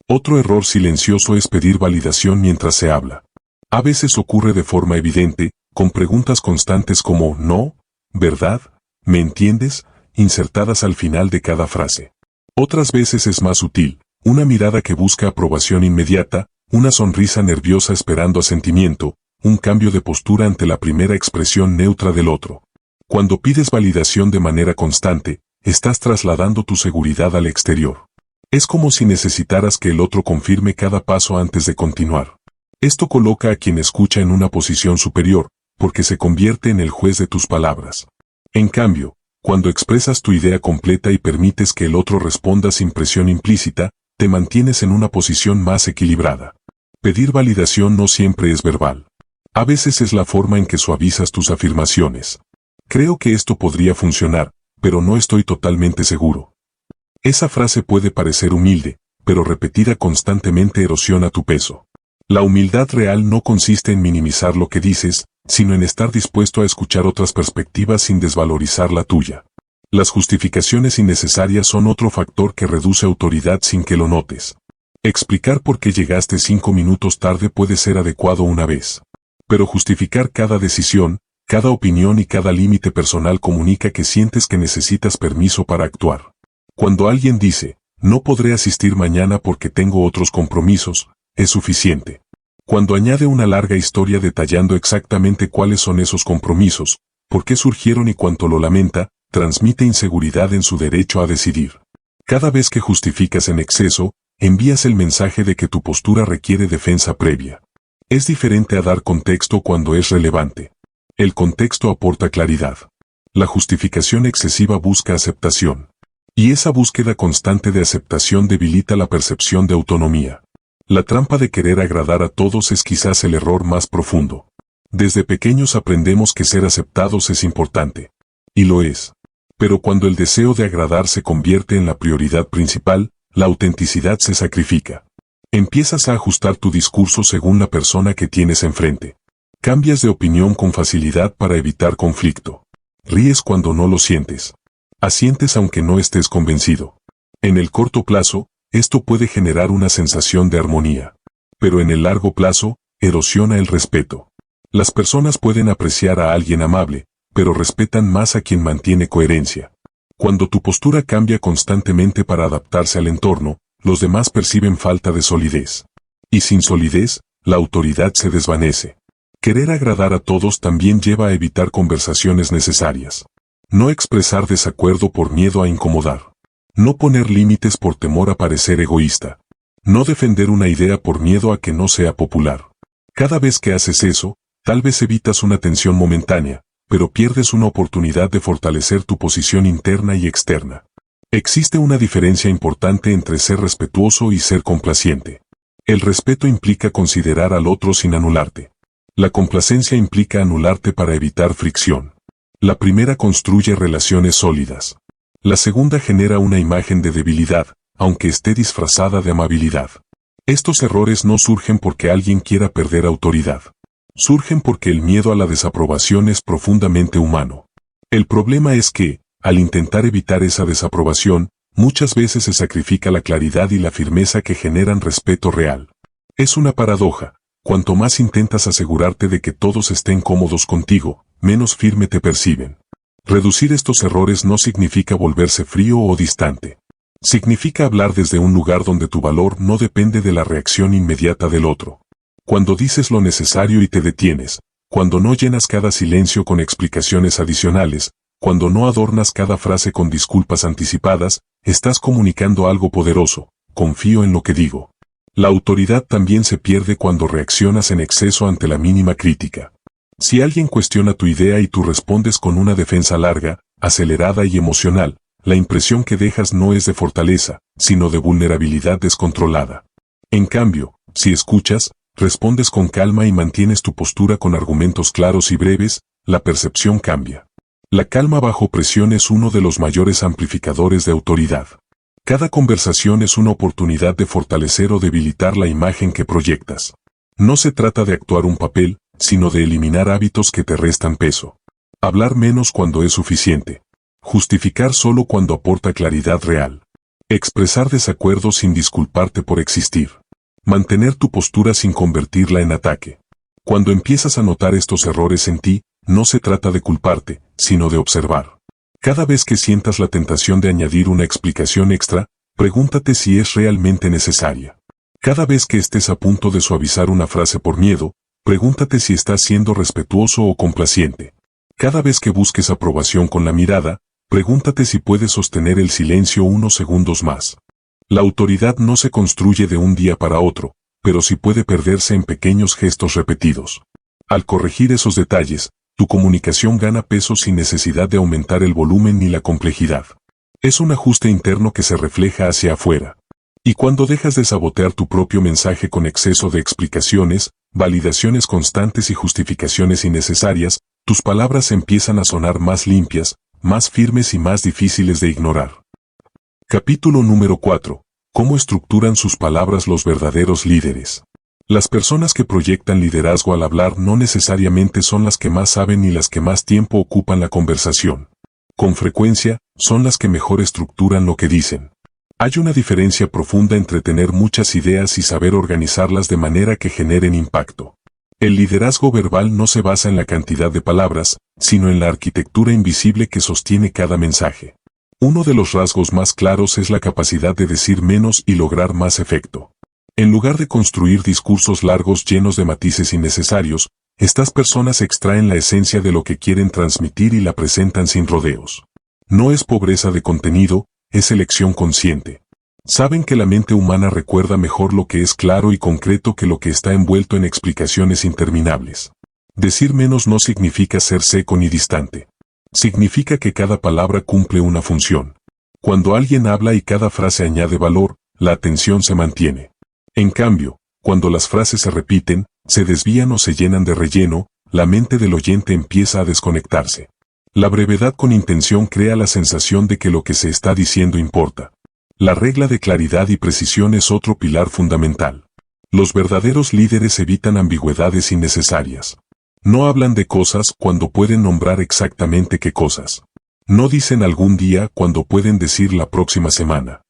Otro error silencioso es pedir validación mientras se habla. A veces ocurre de forma evidente, con preguntas constantes como ¿no? ¿Verdad? ¿Me entiendes?, insertadas al final de cada frase. Otras veces es más sutil, una mirada que busca aprobación inmediata, una sonrisa nerviosa esperando asentimiento, un cambio de postura ante la primera expresión neutra del otro. Cuando pides validación de manera constante, estás trasladando tu seguridad al exterior. Es como si necesitaras que el otro confirme cada paso antes de continuar. Esto coloca a quien escucha en una posición superior, porque se convierte en el juez de tus palabras. En cambio, cuando expresas tu idea completa y permites que el otro responda sin presión implícita, te mantienes en una posición más equilibrada. Pedir validación no siempre es verbal. A veces es la forma en que suavizas tus afirmaciones. Creo que esto podría funcionar, pero no estoy totalmente seguro. Esa frase puede parecer humilde, pero repetida constantemente erosiona tu peso. La humildad real no consiste en minimizar lo que dices, sino en estar dispuesto a escuchar otras perspectivas sin desvalorizar la tuya. Las justificaciones innecesarias son otro factor que reduce autoridad sin que lo notes. Explicar por qué llegaste 5 minutos tarde puede ser adecuado una vez. Pero justificar cada decisión, cada opinión y cada límite personal comunica que sientes que necesitas permiso para actuar. Cuando alguien dice, no podré asistir mañana porque tengo otros compromisos, es suficiente. Cuando añade una larga historia detallando exactamente cuáles son esos compromisos, por qué surgieron y cuánto lo lamenta, transmite inseguridad en su derecho a decidir. Cada vez que justificas en exceso, envías el mensaje de que tu postura requiere defensa previa. Es diferente a dar contexto cuando es relevante. El contexto aporta claridad. La justificación excesiva busca aceptación. Y esa búsqueda constante de aceptación debilita la percepción de autonomía. La trampa de querer agradar a todos es quizás el error más profundo. Desde pequeños aprendemos que ser aceptados es importante. Y lo es. Pero cuando el deseo de agradar se convierte en la prioridad principal, la autenticidad se sacrifica. Empiezas a ajustar tu discurso según la persona que tienes enfrente. Cambias de opinión con facilidad para evitar conflicto. Ríes cuando no lo sientes. Asientes aunque no estés convencido. En el corto plazo, esto puede generar una sensación de armonía. Pero en el largo plazo, erosiona el respeto. Las personas pueden apreciar a alguien amable, pero respetan más a quien mantiene coherencia. Cuando tu postura cambia constantemente para adaptarse al entorno, los demás perciben falta de solidez. Y sin solidez, la autoridad se desvanece. Querer agradar a todos también lleva a evitar conversaciones necesarias. No expresar desacuerdo por miedo a incomodar. No poner límites por temor a parecer egoísta. No defender una idea por miedo a que no sea popular. Cada vez que haces eso, tal vez evitas una tensión momentánea, pero pierdes una oportunidad de fortalecer tu posición interna y externa. Existe una diferencia importante entre ser respetuoso y ser complaciente. El respeto implica considerar al otro sin anularte. La complacencia implica anularte para evitar fricción. La primera construye relaciones sólidas. La segunda genera una imagen de debilidad, aunque esté disfrazada de amabilidad. Estos errores no surgen porque alguien quiera perder autoridad. Surgen porque el miedo a la desaprobación es profundamente humano. El problema es que, al intentar evitar esa desaprobación, muchas veces se sacrifica la claridad y la firmeza que generan respeto real. Es una paradoja. Cuanto más intentas asegurarte de que todos estén cómodos contigo, menos firme te perciben. Reducir estos errores no significa volverse frío o distante. Significa hablar desde un lugar donde tu valor no depende de la reacción inmediata del otro. Cuando dices lo necesario y te detienes, cuando no llenas cada silencio con explicaciones adicionales, cuando no adornas cada frase con disculpas anticipadas, estás comunicando algo poderoso: confío en lo que digo. La autoridad también se pierde cuando reaccionas en exceso ante la mínima crítica. Si alguien cuestiona tu idea y tú respondes con una defensa larga, acelerada y emocional, la impresión que dejas no es de fortaleza, sino de vulnerabilidad descontrolada. En cambio, si escuchas, respondes con calma y mantienes tu postura con argumentos claros y breves, la percepción cambia. La calma bajo presión es uno de los mayores amplificadores de autoridad. Cada conversación es una oportunidad de fortalecer o debilitar la imagen que proyectas. No se trata de actuar un papel, sino de eliminar hábitos que te restan peso. Hablar menos cuando es suficiente. Justificar solo cuando aporta claridad real. Expresar desacuerdo sin disculparte por existir. Mantener tu postura sin convertirla en ataque. Cuando empiezas a notar estos errores en ti, no se trata de culparte, sino de observar. Cada vez que sientas la tentación de añadir una explicación extra, pregúntate si es realmente necesaria. Cada vez que estés a punto de suavizar una frase por miedo, pregúntate si estás siendo respetuoso o complaciente. Cada vez que busques aprobación con la mirada, pregúntate si puedes sostener el silencio unos segundos más. La autoridad no se construye de un día para otro, pero sí puede perderse en pequeños gestos repetidos. Al corregir esos detalles, tu comunicación gana peso sin necesidad de aumentar el volumen ni la complejidad. Es un ajuste interno que se refleja hacia afuera. Y cuando dejas de sabotear tu propio mensaje con exceso de explicaciones, validaciones constantes y justificaciones innecesarias, tus palabras empiezan a sonar más limpias, más firmes y más difíciles de ignorar. Capítulo número 4. ¿Cómo estructuran sus palabras los verdaderos líderes? Las personas que proyectan liderazgo al hablar no necesariamente son las que más saben ni las que más tiempo ocupan la conversación. Con frecuencia, son las que mejor estructuran lo que dicen. Hay una diferencia profunda entre tener muchas ideas y saber organizarlas de manera que generen impacto. El liderazgo verbal no se basa en la cantidad de palabras, sino en la arquitectura invisible que sostiene cada mensaje. Uno de los rasgos más claros es la capacidad de decir menos y lograr más efecto. En lugar de construir discursos largos llenos de matices innecesarios, estas personas extraen la esencia de lo que quieren transmitir y la presentan sin rodeos. No es pobreza de contenido, es elección consciente. Saben que la mente humana recuerda mejor lo que es claro y concreto que lo que está envuelto en explicaciones interminables. Decir menos no significa ser seco ni distante. Significa que cada palabra cumple una función. Cuando alguien habla y cada frase añade valor, la atención se mantiene. En cambio, cuando las frases se repiten, se desvían o se llenan de relleno, la mente del oyente empieza a desconectarse. La brevedad con intención crea la sensación de que lo que se está diciendo importa. La regla de claridad y precisión es otro pilar fundamental. Los verdaderos líderes evitan ambigüedades innecesarias. No hablan de cosas cuando pueden nombrar exactamente qué cosas. No dicen algún día cuando pueden decir la próxima semana.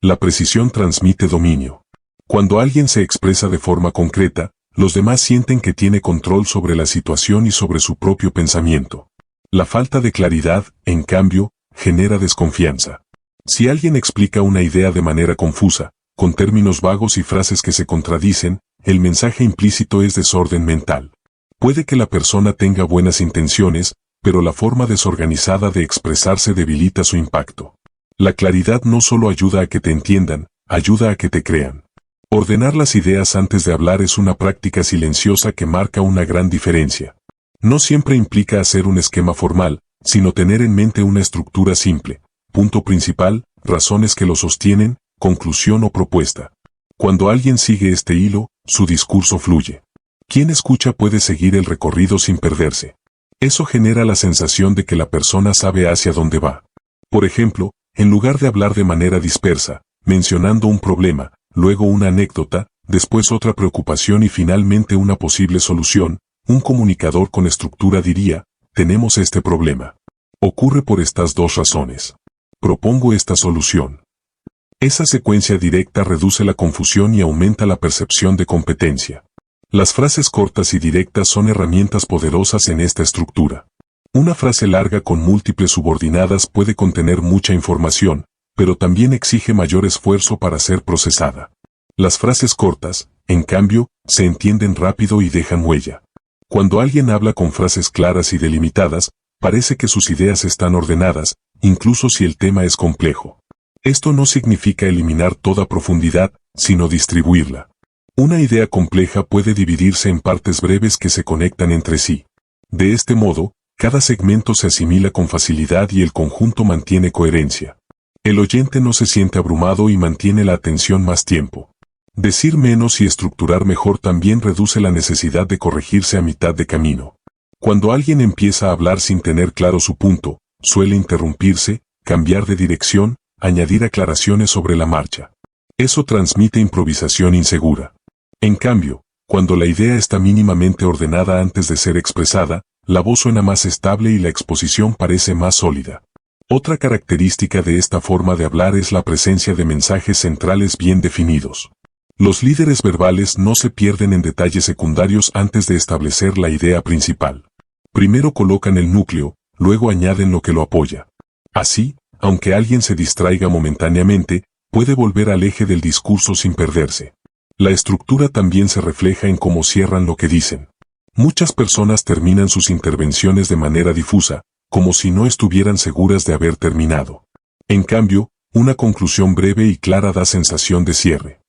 La precisión transmite dominio. Cuando alguien se expresa de forma concreta, los demás sienten que tiene control sobre la situación y sobre su propio pensamiento. La falta de claridad, en cambio, genera desconfianza. Si alguien explica una idea de manera confusa, con términos vagos y frases que se contradicen, el mensaje implícito es desorden mental. Puede que la persona tenga buenas intenciones, pero la forma desorganizada de expresarse debilita su impacto. La claridad no solo ayuda a que te entiendan, ayuda a que te crean. Ordenar las ideas antes de hablar es una práctica silenciosa que marca una gran diferencia. No siempre implica hacer un esquema formal, sino tener en mente una estructura simple, punto principal, razones que lo sostienen, conclusión o propuesta. Cuando alguien sigue este hilo, su discurso fluye. Quien escucha puede seguir el recorrido sin perderse. Eso genera la sensación de que la persona sabe hacia dónde va. Por ejemplo, en lugar de hablar de manera dispersa, mencionando un problema, luego una anécdota, después otra preocupación y finalmente una posible solución, un comunicador con estructura diría, tenemos este problema. Ocurre por estas dos razones. Propongo esta solución. Esa secuencia directa reduce la confusión y aumenta la percepción de competencia. Las frases cortas y directas son herramientas poderosas en esta estructura. Una frase larga con múltiples subordinadas puede contener mucha información, pero también exige mayor esfuerzo para ser procesada. Las frases cortas, en cambio, se entienden rápido y dejan huella. Cuando alguien habla con frases claras y delimitadas, parece que sus ideas están ordenadas, incluso si el tema es complejo. Esto no significa eliminar toda profundidad, sino distribuirla. Una idea compleja puede dividirse en partes breves que se conectan entre sí. De este modo, cada segmento se asimila con facilidad y el conjunto mantiene coherencia. El oyente no se siente abrumado y mantiene la atención más tiempo. Decir menos y estructurar mejor también reduce la necesidad de corregirse a mitad de camino. Cuando alguien empieza a hablar sin tener claro su punto, suele interrumpirse, cambiar de dirección, añadir aclaraciones sobre la marcha. Eso transmite improvisación insegura. En cambio, cuando la idea está mínimamente ordenada antes de ser expresada, la voz suena más estable y la exposición parece más sólida. Otra característica de esta forma de hablar es la presencia de mensajes centrales bien definidos. Los líderes verbales no se pierden en detalles secundarios antes de establecer la idea principal. Primero colocan el núcleo, luego añaden lo que lo apoya. Así, aunque alguien se distraiga momentáneamente, puede volver al eje del discurso sin perderse. La estructura también se refleja en cómo cierran lo que dicen. Muchas personas terminan sus intervenciones de manera difusa, como si no estuvieran seguras de haber terminado. En cambio, una conclusión breve y clara da sensación de cierre.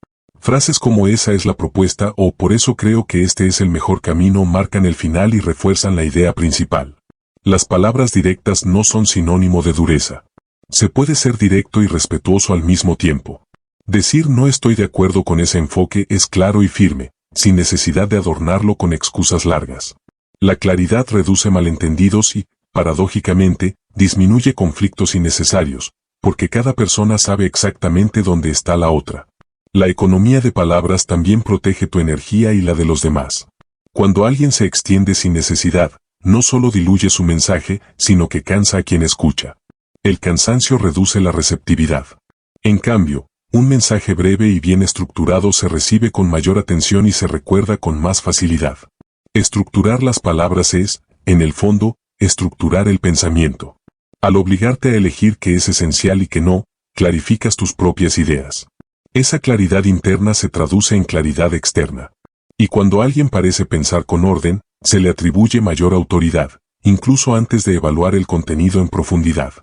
Frases como esa es la propuesta o por eso creo que este es el mejor camino marcan el final y refuerzan la idea principal. Las palabras directas no son sinónimo de dureza. Se puede ser directo y respetuoso al mismo tiempo. Decir no estoy de acuerdo con ese enfoque es claro y firme, sin necesidad de adornarlo con excusas largas. La claridad reduce malentendidos y, paradójicamente, disminuye conflictos innecesarios, porque cada persona sabe exactamente dónde está la otra. La economía de palabras también protege tu energía y la de los demás. Cuando alguien se extiende sin necesidad, no solo diluye su mensaje, sino que cansa a quien escucha. El cansancio reduce la receptividad. En cambio, un mensaje breve y bien estructurado se recibe con mayor atención y se recuerda con más facilidad. Estructurar las palabras es, en el fondo, estructurar el pensamiento. Al obligarte a elegir qué es esencial y qué no, clarificas tus propias ideas. Esa claridad interna se traduce en claridad externa. Y cuando alguien parece pensar con orden, se le atribuye mayor autoridad, incluso antes de evaluar el contenido en profundidad.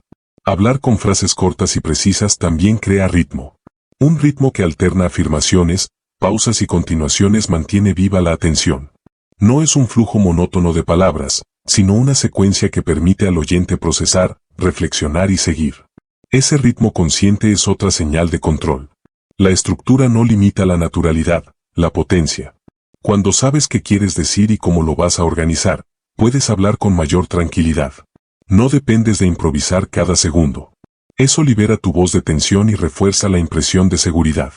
Hablar con frases cortas y precisas también crea ritmo. Un ritmo que alterna afirmaciones, pausas y continuaciones mantiene viva la atención. No es un flujo monótono de palabras, sino una secuencia que permite al oyente procesar, reflexionar y seguir. Ese ritmo consciente es otra señal de control. La estructura no limita la naturalidad, la potencia. Cuando sabes qué quieres decir y cómo lo vas a organizar, puedes hablar con mayor tranquilidad. No dependes de improvisar cada segundo. Eso libera tu voz de tensión y refuerza la impresión de seguridad.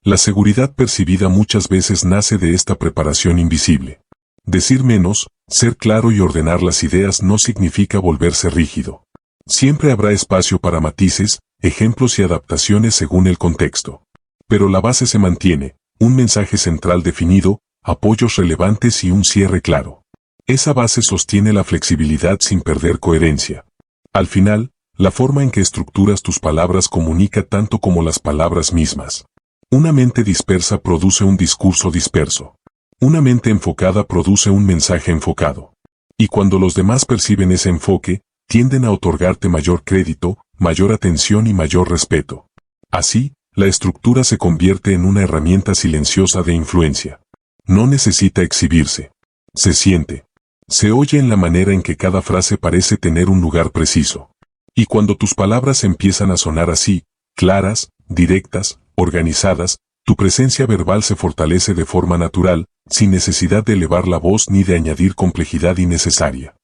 La seguridad percibida muchas veces nace de esta preparación invisible. Decir menos, ser claro y ordenar las ideas no significa volverse rígido. Siempre habrá espacio para matices, ejemplos y adaptaciones según el contexto. Pero la base se mantiene, un mensaje central definido, apoyos relevantes y un cierre claro. Esa base sostiene la flexibilidad sin perder coherencia. Al final, la forma en que estructuras tus palabras comunica tanto como las palabras mismas. Una mente dispersa produce un discurso disperso. Una mente enfocada produce un mensaje enfocado. Y cuando los demás perciben ese enfoque, tienden a otorgarte mayor crédito, mayor atención y mayor respeto. Así, la estructura se convierte en una herramienta silenciosa de influencia. No necesita exhibirse. Se siente. Se oye en la manera en que cada frase parece tener un lugar preciso. Y cuando tus palabras empiezan a sonar así, claras, directas, organizadas, tu presencia verbal se fortalece de forma natural, sin necesidad de elevar la voz ni de añadir complejidad innecesaria.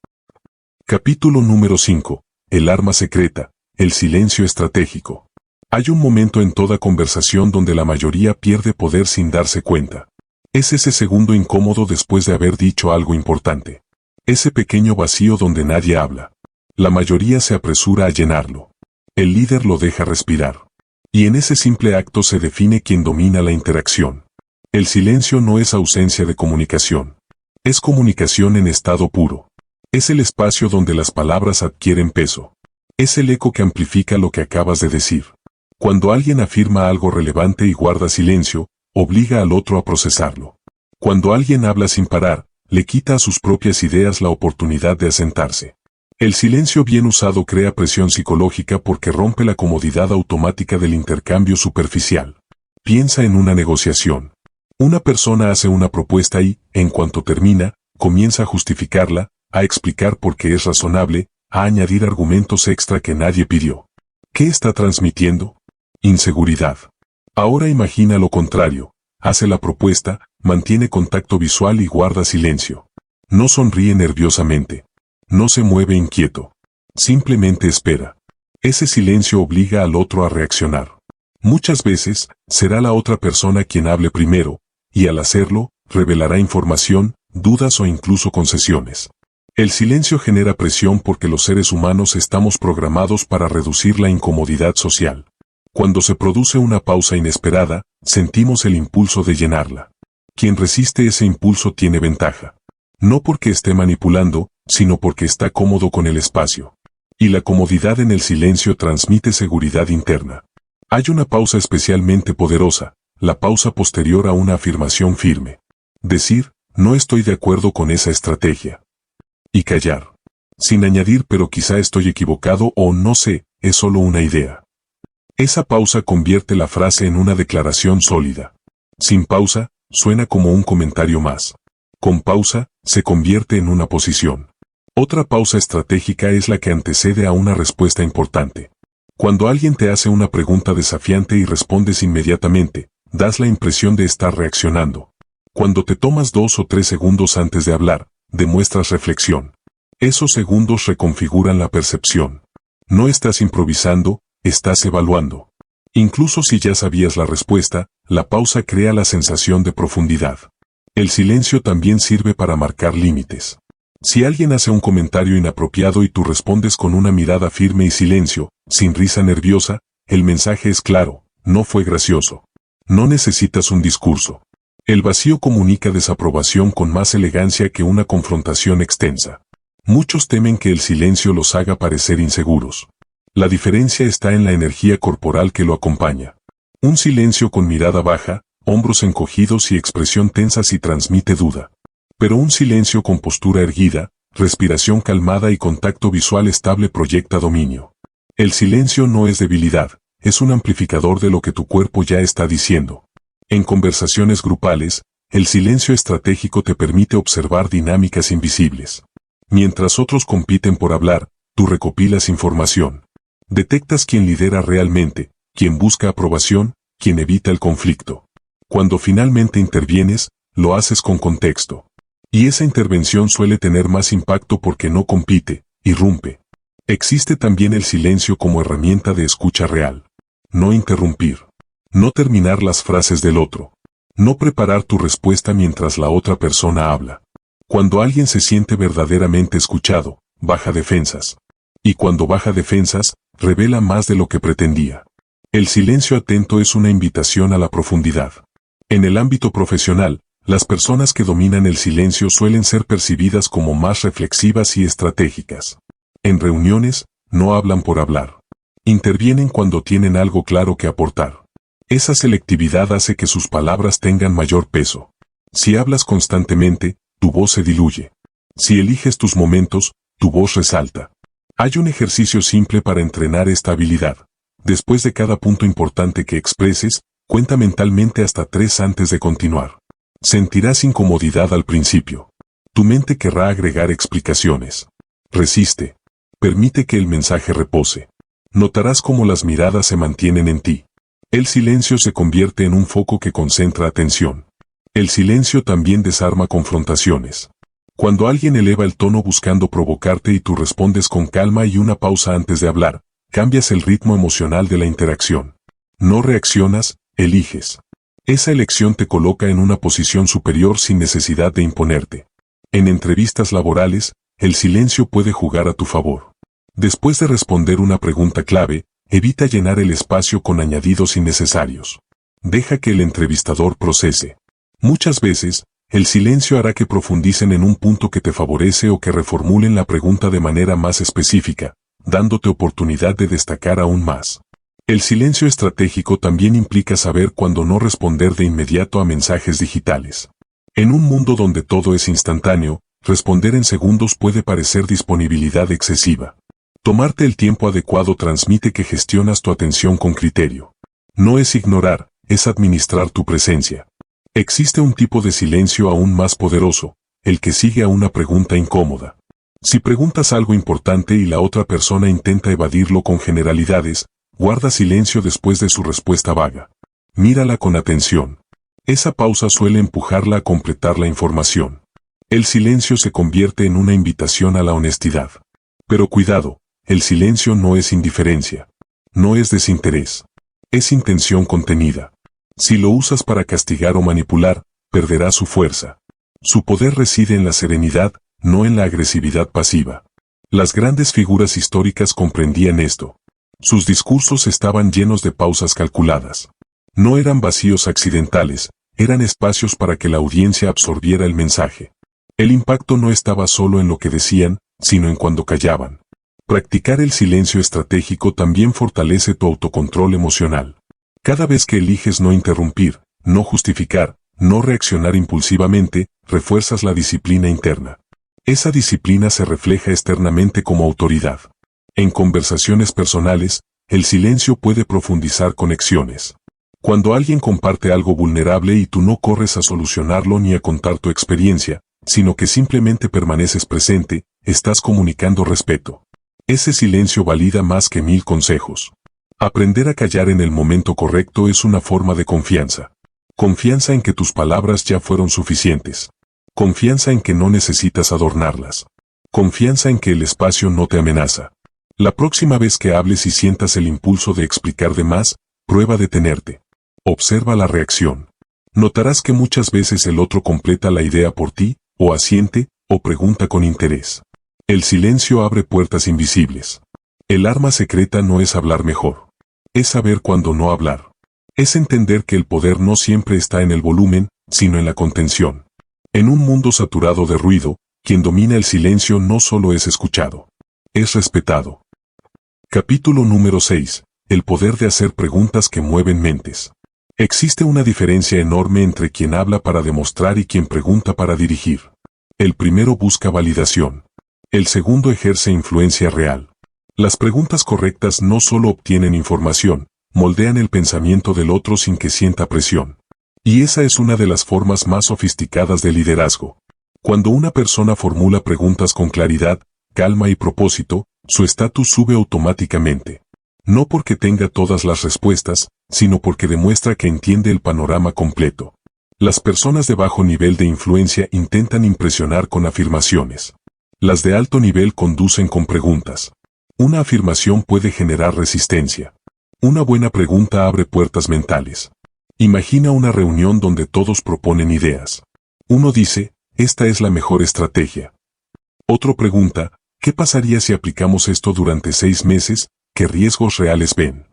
Capítulo número 5. El arma secreta, el silencio estratégico. Hay un momento en toda conversación donde la mayoría pierde poder sin darse cuenta. Es ese segundo incómodo después de haber dicho algo importante. Ese pequeño vacío donde nadie habla. La mayoría se apresura a llenarlo. El líder lo deja respirar. Y en ese simple acto se define quién domina la interacción. El silencio no es ausencia de comunicación. Es comunicación en estado puro. Es el espacio donde las palabras adquieren peso. Es el eco que amplifica lo que acabas de decir. Cuando alguien afirma algo relevante y guarda silencio, obliga al otro a procesarlo. Cuando alguien habla sin parar, le quita a sus propias ideas la oportunidad de asentarse. El silencio bien usado crea presión psicológica porque rompe la comodidad automática del intercambio superficial. Piensa en una negociación. Una persona hace una propuesta y, en cuanto termina, comienza a justificarla, a explicar por qué es razonable, a añadir argumentos extra que nadie pidió. ¿Qué está transmitiendo? Inseguridad. Ahora imagina lo contrario. Hace la propuesta, mantiene contacto visual y guarda silencio. No sonríe nerviosamente. No se mueve inquieto. Simplemente espera. Ese silencio obliga al otro a reaccionar. Muchas veces, será la otra persona quien hable primero, y al hacerlo, revelará información, dudas o incluso concesiones. El silencio genera presión porque los seres humanos estamos programados para reducir la incomodidad social. Cuando se produce una pausa inesperada, sentimos el impulso de llenarla. Quien resiste ese impulso tiene ventaja. No porque esté manipulando, sino porque está cómodo con el espacio. Y la comodidad en el silencio transmite seguridad interna. Hay una pausa especialmente poderosa, la pausa posterior a una afirmación firme. Decir, no estoy de acuerdo con esa estrategia. Y callar. Sin añadir pero quizá estoy equivocado o no sé, es solo una idea. Esa pausa convierte la frase en una declaración sólida. Sin pausa, suena como un comentario más. Con pausa, se convierte en una posición. Otra pausa estratégica es la que antecede a una respuesta importante. Cuando alguien te hace una pregunta desafiante y respondes inmediatamente, das la impresión de estar reaccionando. Cuando te tomas 2 o 3 segundos antes de hablar, demuestras reflexión. Esos segundos reconfiguran la percepción. No estás improvisando, estás evaluando. Incluso si ya sabías la respuesta, la pausa crea la sensación de profundidad. El silencio también sirve para marcar límites. Si alguien hace un comentario inapropiado y tú respondes con una mirada firme y silencio, sin risa nerviosa, el mensaje es claro, no fue gracioso. No necesitas un discurso. El vacío comunica desaprobación con más elegancia que una confrontación extensa. Muchos temen que el silencio los haga parecer inseguros. La diferencia está en la energía corporal que lo acompaña. Un silencio con mirada baja, hombros encogidos y expresión tensa si transmite duda. Pero un silencio con postura erguida, respiración calmada y contacto visual estable proyecta dominio. El silencio no es debilidad, es un amplificador de lo que tu cuerpo ya está diciendo. En conversaciones grupales, el silencio estratégico te permite observar dinámicas invisibles. Mientras otros compiten por hablar, tú recopilas información. Detectas quién lidera realmente, quién busca aprobación, quién evita el conflicto. Cuando finalmente intervienes, lo haces con contexto. Y esa intervención suele tener más impacto porque no compite, irrumpe. Existe también el silencio como herramienta de escucha real. No interrumpir. No terminar las frases del otro. No preparar tu respuesta mientras la otra persona habla. Cuando alguien se siente verdaderamente escuchado, baja defensas. Y cuando baja defensas, revela más de lo que pretendía. El silencio atento es una invitación a la profundidad. En el ámbito profesional, las personas que dominan el silencio suelen ser percibidas como más reflexivas y estratégicas. En reuniones, no hablan por hablar. Intervienen cuando tienen algo claro que aportar. Esa selectividad hace que sus palabras tengan mayor peso. Si hablas constantemente, tu voz se diluye. Si eliges tus momentos, tu voz resalta. Hay un ejercicio simple para entrenar esta habilidad. Después de cada punto importante que expreses, cuenta mentalmente hasta 3 antes de continuar. Sentirás incomodidad al principio. Tu mente querrá agregar explicaciones. Resiste. Permite que el mensaje repose. Notarás cómo las miradas se mantienen en ti. El silencio se convierte en un foco que concentra atención. El silencio también desarma confrontaciones. Cuando alguien eleva el tono buscando provocarte y tú respondes con calma y una pausa antes de hablar, cambias el ritmo emocional de la interacción. No reaccionas, eliges. Esa elección te coloca en una posición superior sin necesidad de imponerte. En entrevistas laborales, el silencio puede jugar a tu favor. Después de responder una pregunta clave, evita llenar el espacio con añadidos innecesarios. Deja que el entrevistador procese. Muchas veces, el silencio hará que profundicen en un punto que te favorece o que reformulen la pregunta de manera más específica, dándote oportunidad de destacar aún más. El silencio estratégico también implica saber cuándo no responder de inmediato a mensajes digitales. En un mundo donde todo es instantáneo, responder en segundos puede parecer disponibilidad excesiva. Tomarte el tiempo adecuado transmite que gestionas tu atención con criterio. No es ignorar, es administrar tu presencia. Existe un tipo de silencio aún más poderoso, el que sigue a una pregunta incómoda. Si preguntas algo importante y la otra persona intenta evadirlo con generalidades, guarda silencio después de su respuesta vaga. Mírala con atención. Esa pausa suele empujarla a completar la información. El silencio se convierte en una invitación a la honestidad. Pero cuidado, el silencio no es indiferencia. No es desinterés. Es intención contenida. Si lo usas para castigar o manipular, perderá su fuerza. Su poder reside en la serenidad, no en la agresividad pasiva. Las grandes figuras históricas comprendían esto. Sus discursos estaban llenos de pausas calculadas. No eran vacíos accidentales, eran espacios para que la audiencia absorbiera el mensaje. El impacto no estaba solo en lo que decían, sino en cuando callaban. Practicar el silencio estratégico también fortalece tu autocontrol emocional. Cada vez que eliges no interrumpir, no justificar, no reaccionar impulsivamente, refuerzas la disciplina interna. Esa disciplina se refleja externamente como autoridad. En conversaciones personales, el silencio puede profundizar conexiones. Cuando alguien comparte algo vulnerable y tú no corres a solucionarlo ni a contar tu experiencia, sino que simplemente permaneces presente, estás comunicando respeto. Ese silencio valida más que 1000 consejos. Aprender a callar en el momento correcto es una forma de confianza. Confianza en que tus palabras ya fueron suficientes. Confianza en que no necesitas adornarlas. Confianza en que el espacio no te amenaza. La próxima vez que hables y sientas el impulso de explicar de más, prueba a detenerte. Observa la reacción. Notarás que muchas veces el otro completa la idea por ti, o asiente, o pregunta con interés. El silencio abre puertas invisibles. El arma secreta no es hablar mejor. Es saber cuándo no hablar. Es entender que el poder no siempre está en el volumen, sino en la contención. En un mundo saturado de ruido, quien domina el silencio no solo es escuchado, es respetado. Capítulo número 6. El poder de hacer preguntas que mueven mentes. Existe una diferencia enorme entre quien habla para demostrar y quien pregunta para dirigir. El primero busca validación. El segundo ejerce influencia real. Las preguntas correctas no solo obtienen información, moldean el pensamiento del otro sin que sienta presión. Y esa es una de las formas más sofisticadas de liderazgo. Cuando una persona formula preguntas con claridad, calma y propósito, su estatus sube automáticamente. No porque tenga todas las respuestas, sino porque demuestra que entiende el panorama completo. Las personas de bajo nivel de influencia intentan impresionar con afirmaciones. Las de alto nivel conducen con preguntas. Una afirmación puede generar resistencia. Una buena pregunta abre puertas mentales. Imagina una reunión donde todos proponen ideas. Uno dice, esta es la mejor estrategia. Otro pregunta, ¿qué pasaría si aplicamos esto durante 6 meses? ¿Qué riesgos reales ven?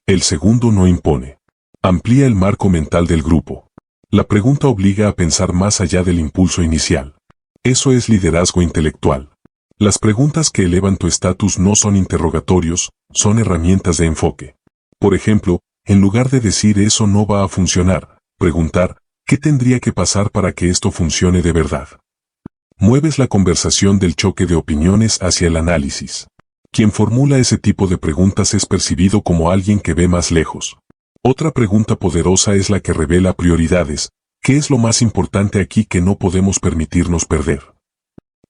El segundo no impone. Amplía el marco mental del grupo. La pregunta obliga a pensar más allá del impulso inicial. Eso es liderazgo intelectual. Las preguntas que elevan tu estatus no son interrogatorios, son herramientas de enfoque. Por ejemplo, en lugar de decir eso no va a funcionar, preguntar, ¿qué tendría que pasar para que esto funcione de verdad? Mueves la conversación del choque de opiniones hacia el análisis. Quien formula ese tipo de preguntas es percibido como alguien que ve más lejos. Otra pregunta poderosa es la que revela prioridades. ¿Qué es lo más importante aquí que no podemos permitirnos perder?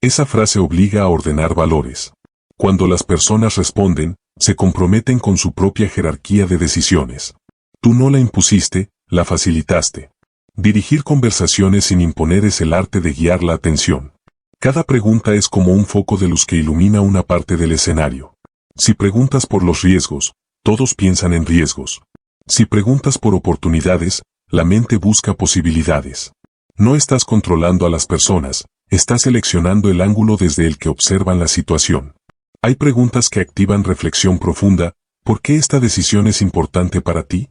Esa frase obliga a ordenar valores. Cuando las personas responden, se comprometen con su propia jerarquía de decisiones. Tú no la impusiste, la facilitaste. Dirigir conversaciones sin imponer es el arte de guiar la atención. Cada pregunta es como un foco de luz que ilumina una parte del escenario. Si preguntas por los riesgos, todos piensan en riesgos. Si preguntas por oportunidades, la mente busca posibilidades. No estás controlando a las personas, estás seleccionando el ángulo desde el que observan la situación. Hay preguntas que activan reflexión profunda. ¿Por qué esta decisión es importante para ti?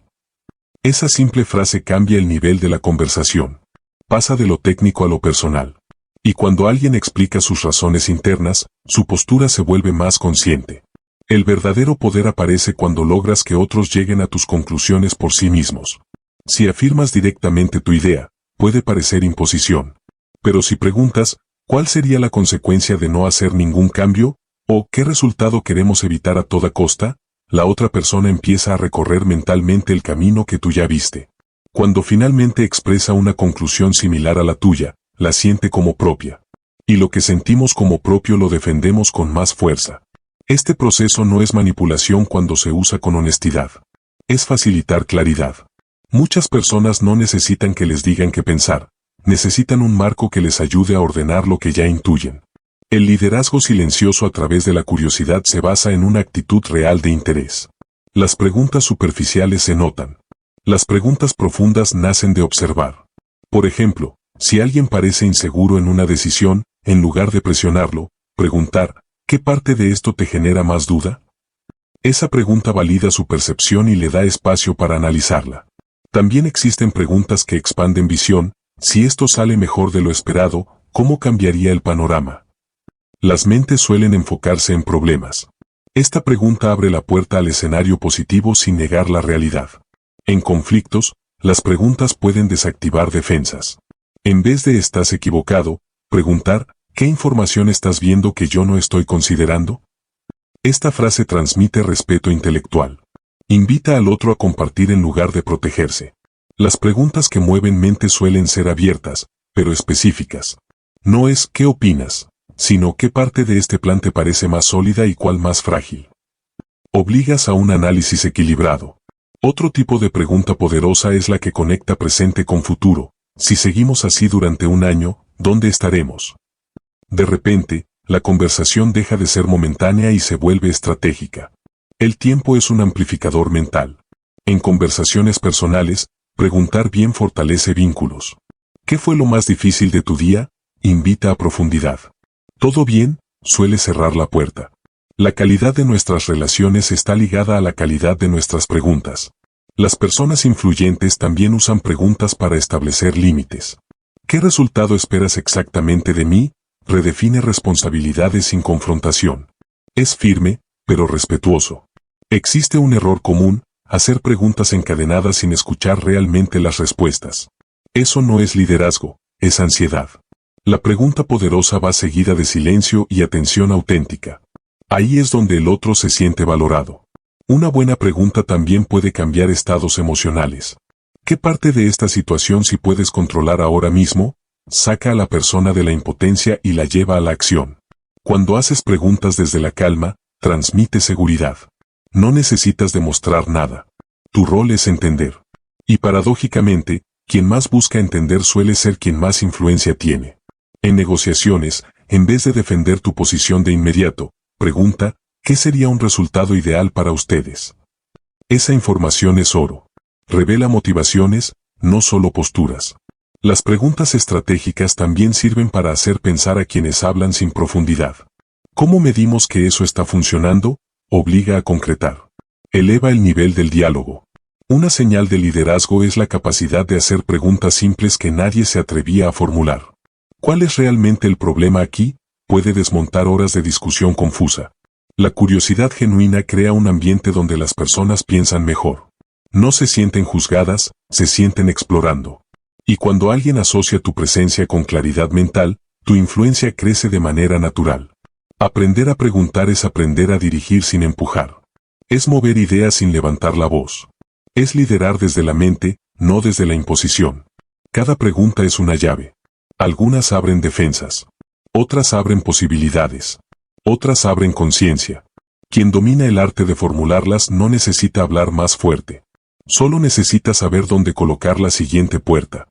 Esa simple frase cambia el nivel de la conversación. Pasa de lo técnico a lo personal. Y cuando alguien explica sus razones internas, su postura se vuelve más consciente. El verdadero poder aparece cuando logras que otros lleguen a tus conclusiones por sí mismos. Si afirmas directamente tu idea, puede parecer imposición. Pero si preguntas, ¿cuál sería la consecuencia de no hacer ningún cambio? ¿O qué resultado queremos evitar a toda costa? La otra persona empieza a recorrer mentalmente el camino que tú ya viste. Cuando finalmente expresa una conclusión similar a la tuya, la siente como propia. Y lo que sentimos como propio lo defendemos con más fuerza. Este proceso no es manipulación cuando se usa con honestidad. Es facilitar claridad. Muchas personas no necesitan que les digan qué pensar, necesitan un marco que les ayude a ordenar lo que ya intuyen. El liderazgo silencioso a través de la curiosidad se basa en una actitud real de interés. Las preguntas superficiales se notan. Las preguntas profundas nacen de observar. Por ejemplo, si alguien parece inseguro en una decisión, en lugar de presionarlo, preguntar, ¿qué parte de esto te genera más duda? Esa pregunta valida su percepción y le da espacio para analizarla. También existen preguntas que expanden visión. Si esto sale mejor de lo esperado, ¿cómo cambiaría el panorama? Las mentes suelen enfocarse en problemas. Esta pregunta abre la puerta al escenario positivo sin negar la realidad. En conflictos, las preguntas pueden desactivar defensas. En vez de ¿estás equivocado?, preguntar, ¿qué información estás viendo que yo no estoy considerando? Esta frase transmite respeto intelectual. Invita al otro a compartir en lugar de protegerse. Las preguntas que mueven mentes suelen ser abiertas, pero específicas. No es ¿qué opinas?, sino ¿qué parte de este plan te parece más sólida y cuál más frágil? Obligas a un análisis equilibrado. Otro tipo de pregunta poderosa es la que conecta presente con futuro. Si seguimos así durante un año, ¿dónde estaremos? De repente, la conversación deja de ser momentánea y se vuelve estratégica. El tiempo es un amplificador mental. En conversaciones personales, preguntar bien fortalece vínculos. ¿Qué fue lo más difícil de tu día? Invita a profundidad. ¿Todo bien? Suele cerrar la puerta. La calidad de nuestras relaciones está ligada a la calidad de nuestras preguntas. Las personas influyentes también usan preguntas para establecer límites. ¿Qué resultado esperas exactamente de mí? Redefine responsabilidades sin confrontación. Es firme, pero respetuoso. Existe un error común: hacer preguntas encadenadas sin escuchar realmente las respuestas. Eso no es liderazgo, es ansiedad. La pregunta poderosa va seguida de silencio y atención auténtica. Ahí es donde el otro se siente valorado. Una buena pregunta también puede cambiar estados emocionales. ¿Qué parte de esta situación sí puedes controlar ahora mismo? saca a la persona de la impotencia y la lleva a la acción. Cuando haces preguntas desde la calma, transmite seguridad. No necesitas demostrar nada. Tu rol es entender. Y paradójicamente, quien más busca entender suele ser quien más influencia tiene. En negociaciones, en vez de defender tu posición de inmediato, pregunta, ¿qué sería un resultado ideal para ustedes? Esa información es oro. Revela motivaciones, no solo posturas. Las preguntas estratégicas también sirven para hacer pensar a quienes hablan sin profundidad. ¿Cómo medimos que eso está funcionando? Obliga a concretar. Eleva el nivel del diálogo. Una señal de liderazgo es la capacidad de hacer preguntas simples que nadie se atrevía a formular. ¿Cuál es realmente el problema aquí? Puede desmontar horas de discusión confusa. La curiosidad genuina crea un ambiente donde las personas piensan mejor. No se sienten juzgadas, se sienten explorando. Y cuando alguien asocia tu presencia con claridad mental, tu influencia crece de manera natural. Aprender a preguntar es aprender a dirigir sin empujar. Es mover ideas sin levantar la voz. Es liderar desde la mente, no desde la imposición. Cada pregunta es una llave. Algunas abren defensas. Otras abren posibilidades. Otras abren conciencia. Quien domina el arte de formularlas no necesita hablar más fuerte. Solo necesita saber dónde colocar la siguiente puerta.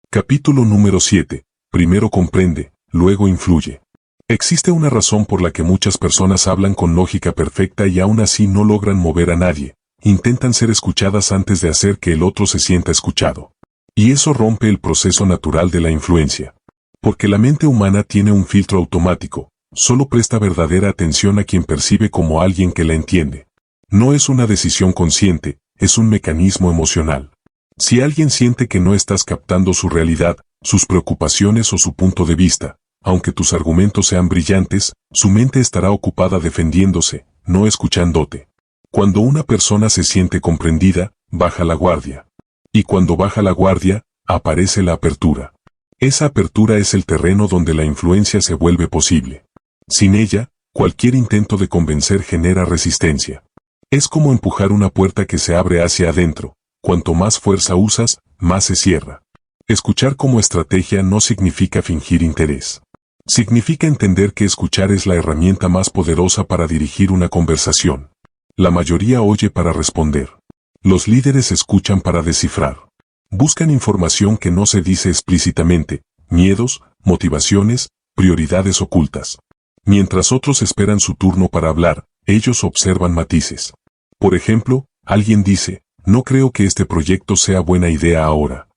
Capítulo número 7. Primero comprende, luego influye. Existe una razón por la que muchas personas hablan con lógica perfecta y aún así no logran mover a nadie. Intentan ser escuchadas antes de hacer que el otro se sienta escuchado. Y eso rompe el proceso natural de la influencia. Porque la mente humana tiene un filtro automático, solo presta verdadera atención a quien percibe como alguien que la entiende. No es una decisión consciente, es un mecanismo emocional. Si alguien siente que no estás captando su realidad, sus preocupaciones o su punto de vista, aunque tus argumentos sean brillantes, su mente estará ocupada defendiéndose, no escuchándote. Cuando una persona se siente comprendida, baja la guardia. Y cuando baja la guardia, aparece la apertura. Esa apertura es el terreno donde la influencia se vuelve posible. Sin ella, cualquier intento de convencer genera resistencia. Es como empujar una puerta que se abre hacia adentro. Cuanto más fuerza usas, más se cierra. Escuchar como estrategia no significa fingir interés. Significa entender que escuchar es la herramienta más poderosa para dirigir una conversación. La mayoría oye para responder. Los líderes escuchan para descifrar. Buscan información que no se dice explícitamente, miedos, motivaciones, prioridades ocultas. Mientras otros esperan su turno para hablar, ellos observan matices. Por ejemplo, alguien dice, no creo que este proyecto sea buena idea ahora.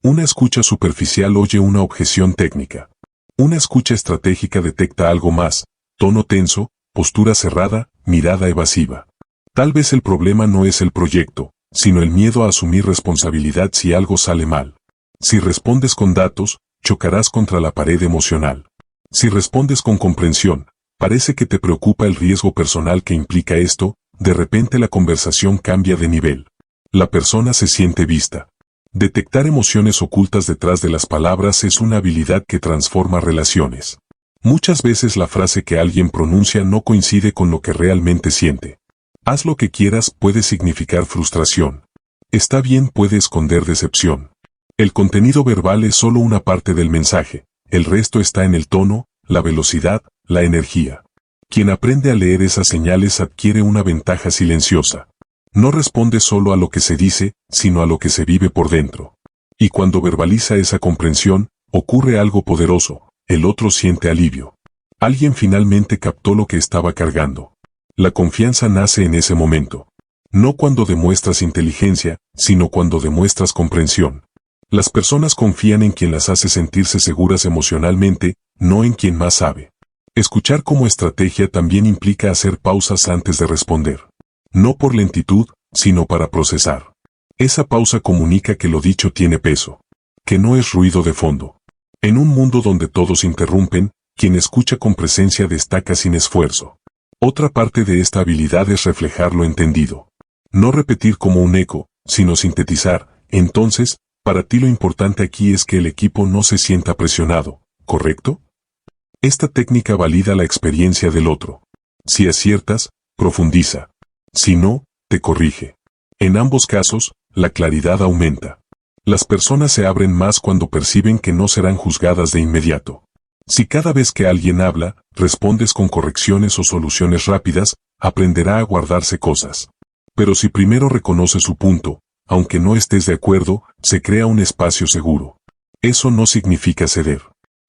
Una escucha superficial oye una objeción técnica. Una escucha estratégica detecta algo más, tono tenso, postura cerrada, mirada evasiva. Tal vez el problema no es el proyecto, sino el miedo a asumir responsabilidad si algo sale mal. Si respondes con datos, chocarás contra la pared emocional. Si respondes con comprensión, parece que te preocupa el riesgo personal que implica esto, de repente la conversación cambia de nivel. La persona se siente vista. Detectar emociones ocultas detrás de las palabras es una habilidad que transforma relaciones. Muchas veces la frase que alguien pronuncia no coincide con lo que realmente siente. Haz lo que quieras puede significar frustración. Está bien puede esconder decepción. El contenido verbal es solo una parte del mensaje, el resto está en el tono, la velocidad, la energía. Quien aprende a leer esas señales adquiere una ventaja silenciosa. No responde solo a lo que se dice, sino a lo que se vive por dentro. Y cuando verbaliza esa comprensión, ocurre algo poderoso, el otro siente alivio. Alguien finalmente captó lo que estaba cargando. La confianza nace en ese momento. No cuando demuestras inteligencia, sino cuando demuestras comprensión. Las personas confían en quien las hace sentirse seguras emocionalmente, no en quien más sabe. Escuchar como estrategia también implica hacer pausas antes de responder. No por lentitud, sino para procesar. Esa pausa comunica que lo dicho tiene peso. Que no es ruido de fondo. En un mundo donde todos interrumpen, quien escucha con presencia destaca sin esfuerzo. Otra parte de esta habilidad es reflejar lo entendido. No repetir como un eco, sino sintetizar. Entonces, para ti lo importante aquí es que el equipo no se sienta presionado, ¿correcto? Esta técnica valida la experiencia del otro. Si aciertas, profundiza. Si no, te corrige. En ambos casos, la claridad aumenta. Las personas se abren más cuando perciben que no serán juzgadas de inmediato. Si cada vez que alguien habla, respondes con correcciones o soluciones rápidas, aprenderá a guardarse cosas. Pero si primero reconoce su punto, aunque no estés de acuerdo, se crea un espacio seguro. Eso no significa ceder.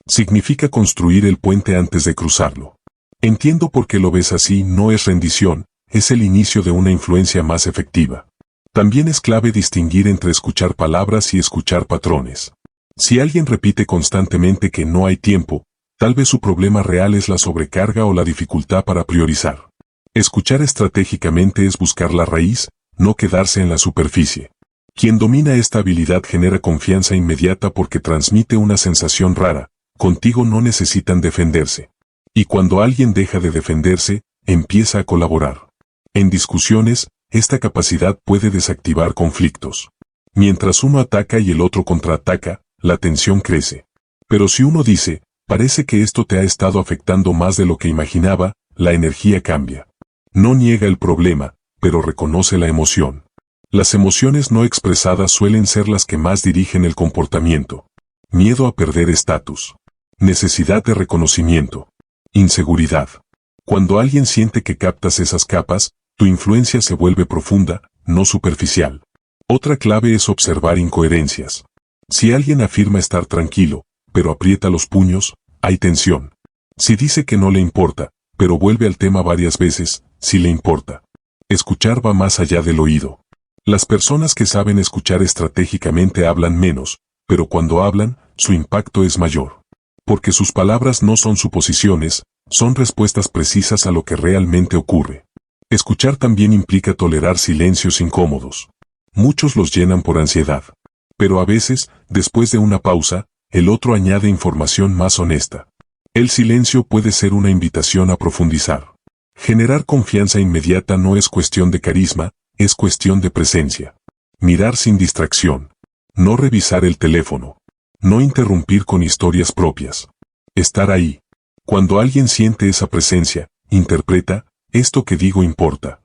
Significa construir el puente antes de cruzarlo. Entiendo por qué lo ves así, no es rendición, es el inicio de una influencia más efectiva. También es clave distinguir entre escuchar palabras y escuchar patrones. Si alguien repite constantemente que no hay tiempo, tal vez su problema real es la sobrecarga o la dificultad para priorizar. Escuchar estratégicamente es buscar la raíz, no quedarse en la superficie. Quien domina esta habilidad genera confianza inmediata porque transmite una sensación rara, contigo no necesitan defenderse. Y cuando alguien deja de defenderse, empieza a colaborar. En discusiones, esta capacidad puede desactivar conflictos. Mientras uno ataca y el otro contraataca, la tensión crece. Pero si uno dice, parece que esto te ha estado afectando más de lo que imaginaba, la energía cambia. No niega el problema, pero reconoce la emoción. Las emociones no expresadas suelen ser las que más dirigen el comportamiento. Miedo a perder estatus. Necesidad de reconocimiento. Inseguridad. Cuando alguien siente que captas esas capas, tu influencia se vuelve profunda, no superficial. Otra clave es observar incoherencias. Si alguien afirma estar tranquilo, pero aprieta los puños, hay tensión. Si dice que no le importa, pero vuelve al tema varias veces, sí le importa. Escuchar va más allá del oído. Las personas que saben escuchar estratégicamente hablan menos, pero cuando hablan, su impacto es mayor. Porque sus palabras no son suposiciones, son respuestas precisas a lo que realmente ocurre. Escuchar también implica tolerar silencios incómodos. Muchos los llenan por ansiedad. Pero a veces, después de una pausa, el otro añade información más honesta. El silencio puede ser una invitación a profundizar. Generar confianza inmediata no es cuestión de carisma, es cuestión de presencia. Mirar sin distracción. No revisar el teléfono. No interrumpir con historias propias. Estar ahí. Cuando alguien siente esa presencia, interpreta, esto que digo importa.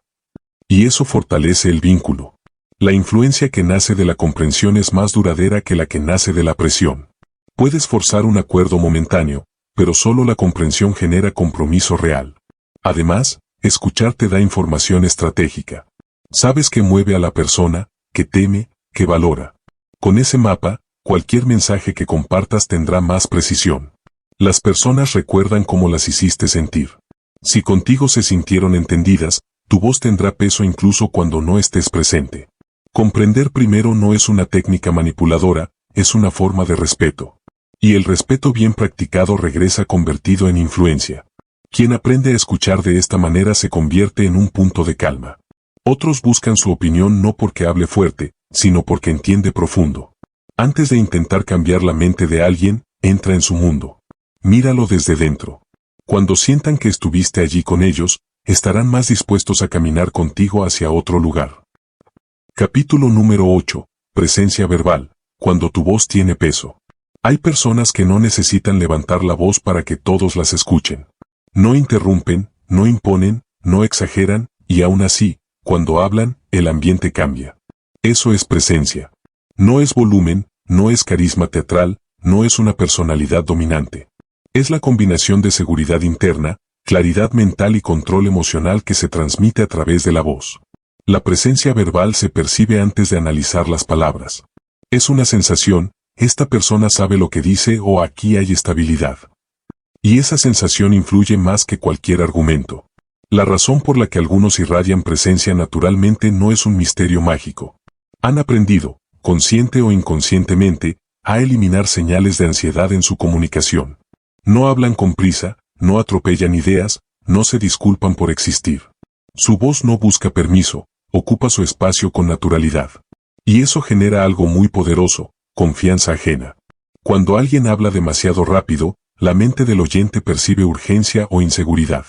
Y eso fortalece el vínculo. La influencia que nace de la comprensión es más duradera que la que nace de la presión. Puedes forzar un acuerdo momentáneo, pero solo la comprensión genera compromiso real. Además, escuchar te da información estratégica. Sabes qué mueve a la persona, qué teme, qué valora. Con ese mapa, cualquier mensaje que compartas tendrá más precisión. Las personas recuerdan cómo las hiciste sentir. Si contigo se sintieron entendidas, tu voz tendrá peso incluso cuando no estés presente. Comprender primero no es una técnica manipuladora, es una forma de respeto. Y el respeto bien practicado regresa convertido en influencia. Quien aprende a escuchar de esta manera se convierte en un punto de calma. Otros buscan su opinión no porque hable fuerte, sino porque entiende profundo. Antes de intentar cambiar la mente de alguien, entra en su mundo. Míralo desde dentro. Cuando sientan que estuviste allí con ellos, estarán más dispuestos a caminar contigo hacia otro lugar. Capítulo número 8. Presencia verbal. Cuando tu voz tiene peso. Hay personas que no necesitan levantar la voz para que todos las escuchen. No interrumpen, no imponen, no exageran, y aún así, cuando hablan, el ambiente cambia. Eso es presencia. No es volumen, no es carisma teatral, no es una personalidad dominante. Es la combinación de seguridad interna, claridad mental y control emocional que se transmite a través de la voz. La presencia verbal se percibe antes de analizar las palabras. Es una sensación, esta persona sabe lo que dice o aquí hay estabilidad. Y esa sensación influye más que cualquier argumento. La razón por la que algunos irradian presencia naturalmente no es un misterio mágico. Han aprendido, consciente o inconscientemente, a eliminar señales de ansiedad en su comunicación. No hablan con prisa, no atropellan ideas, no se disculpan por existir. Su voz no busca permiso, ocupa su espacio con naturalidad. Y eso genera algo muy poderoso, confianza ajena. Cuando alguien habla demasiado rápido, la mente del oyente percibe urgencia o inseguridad.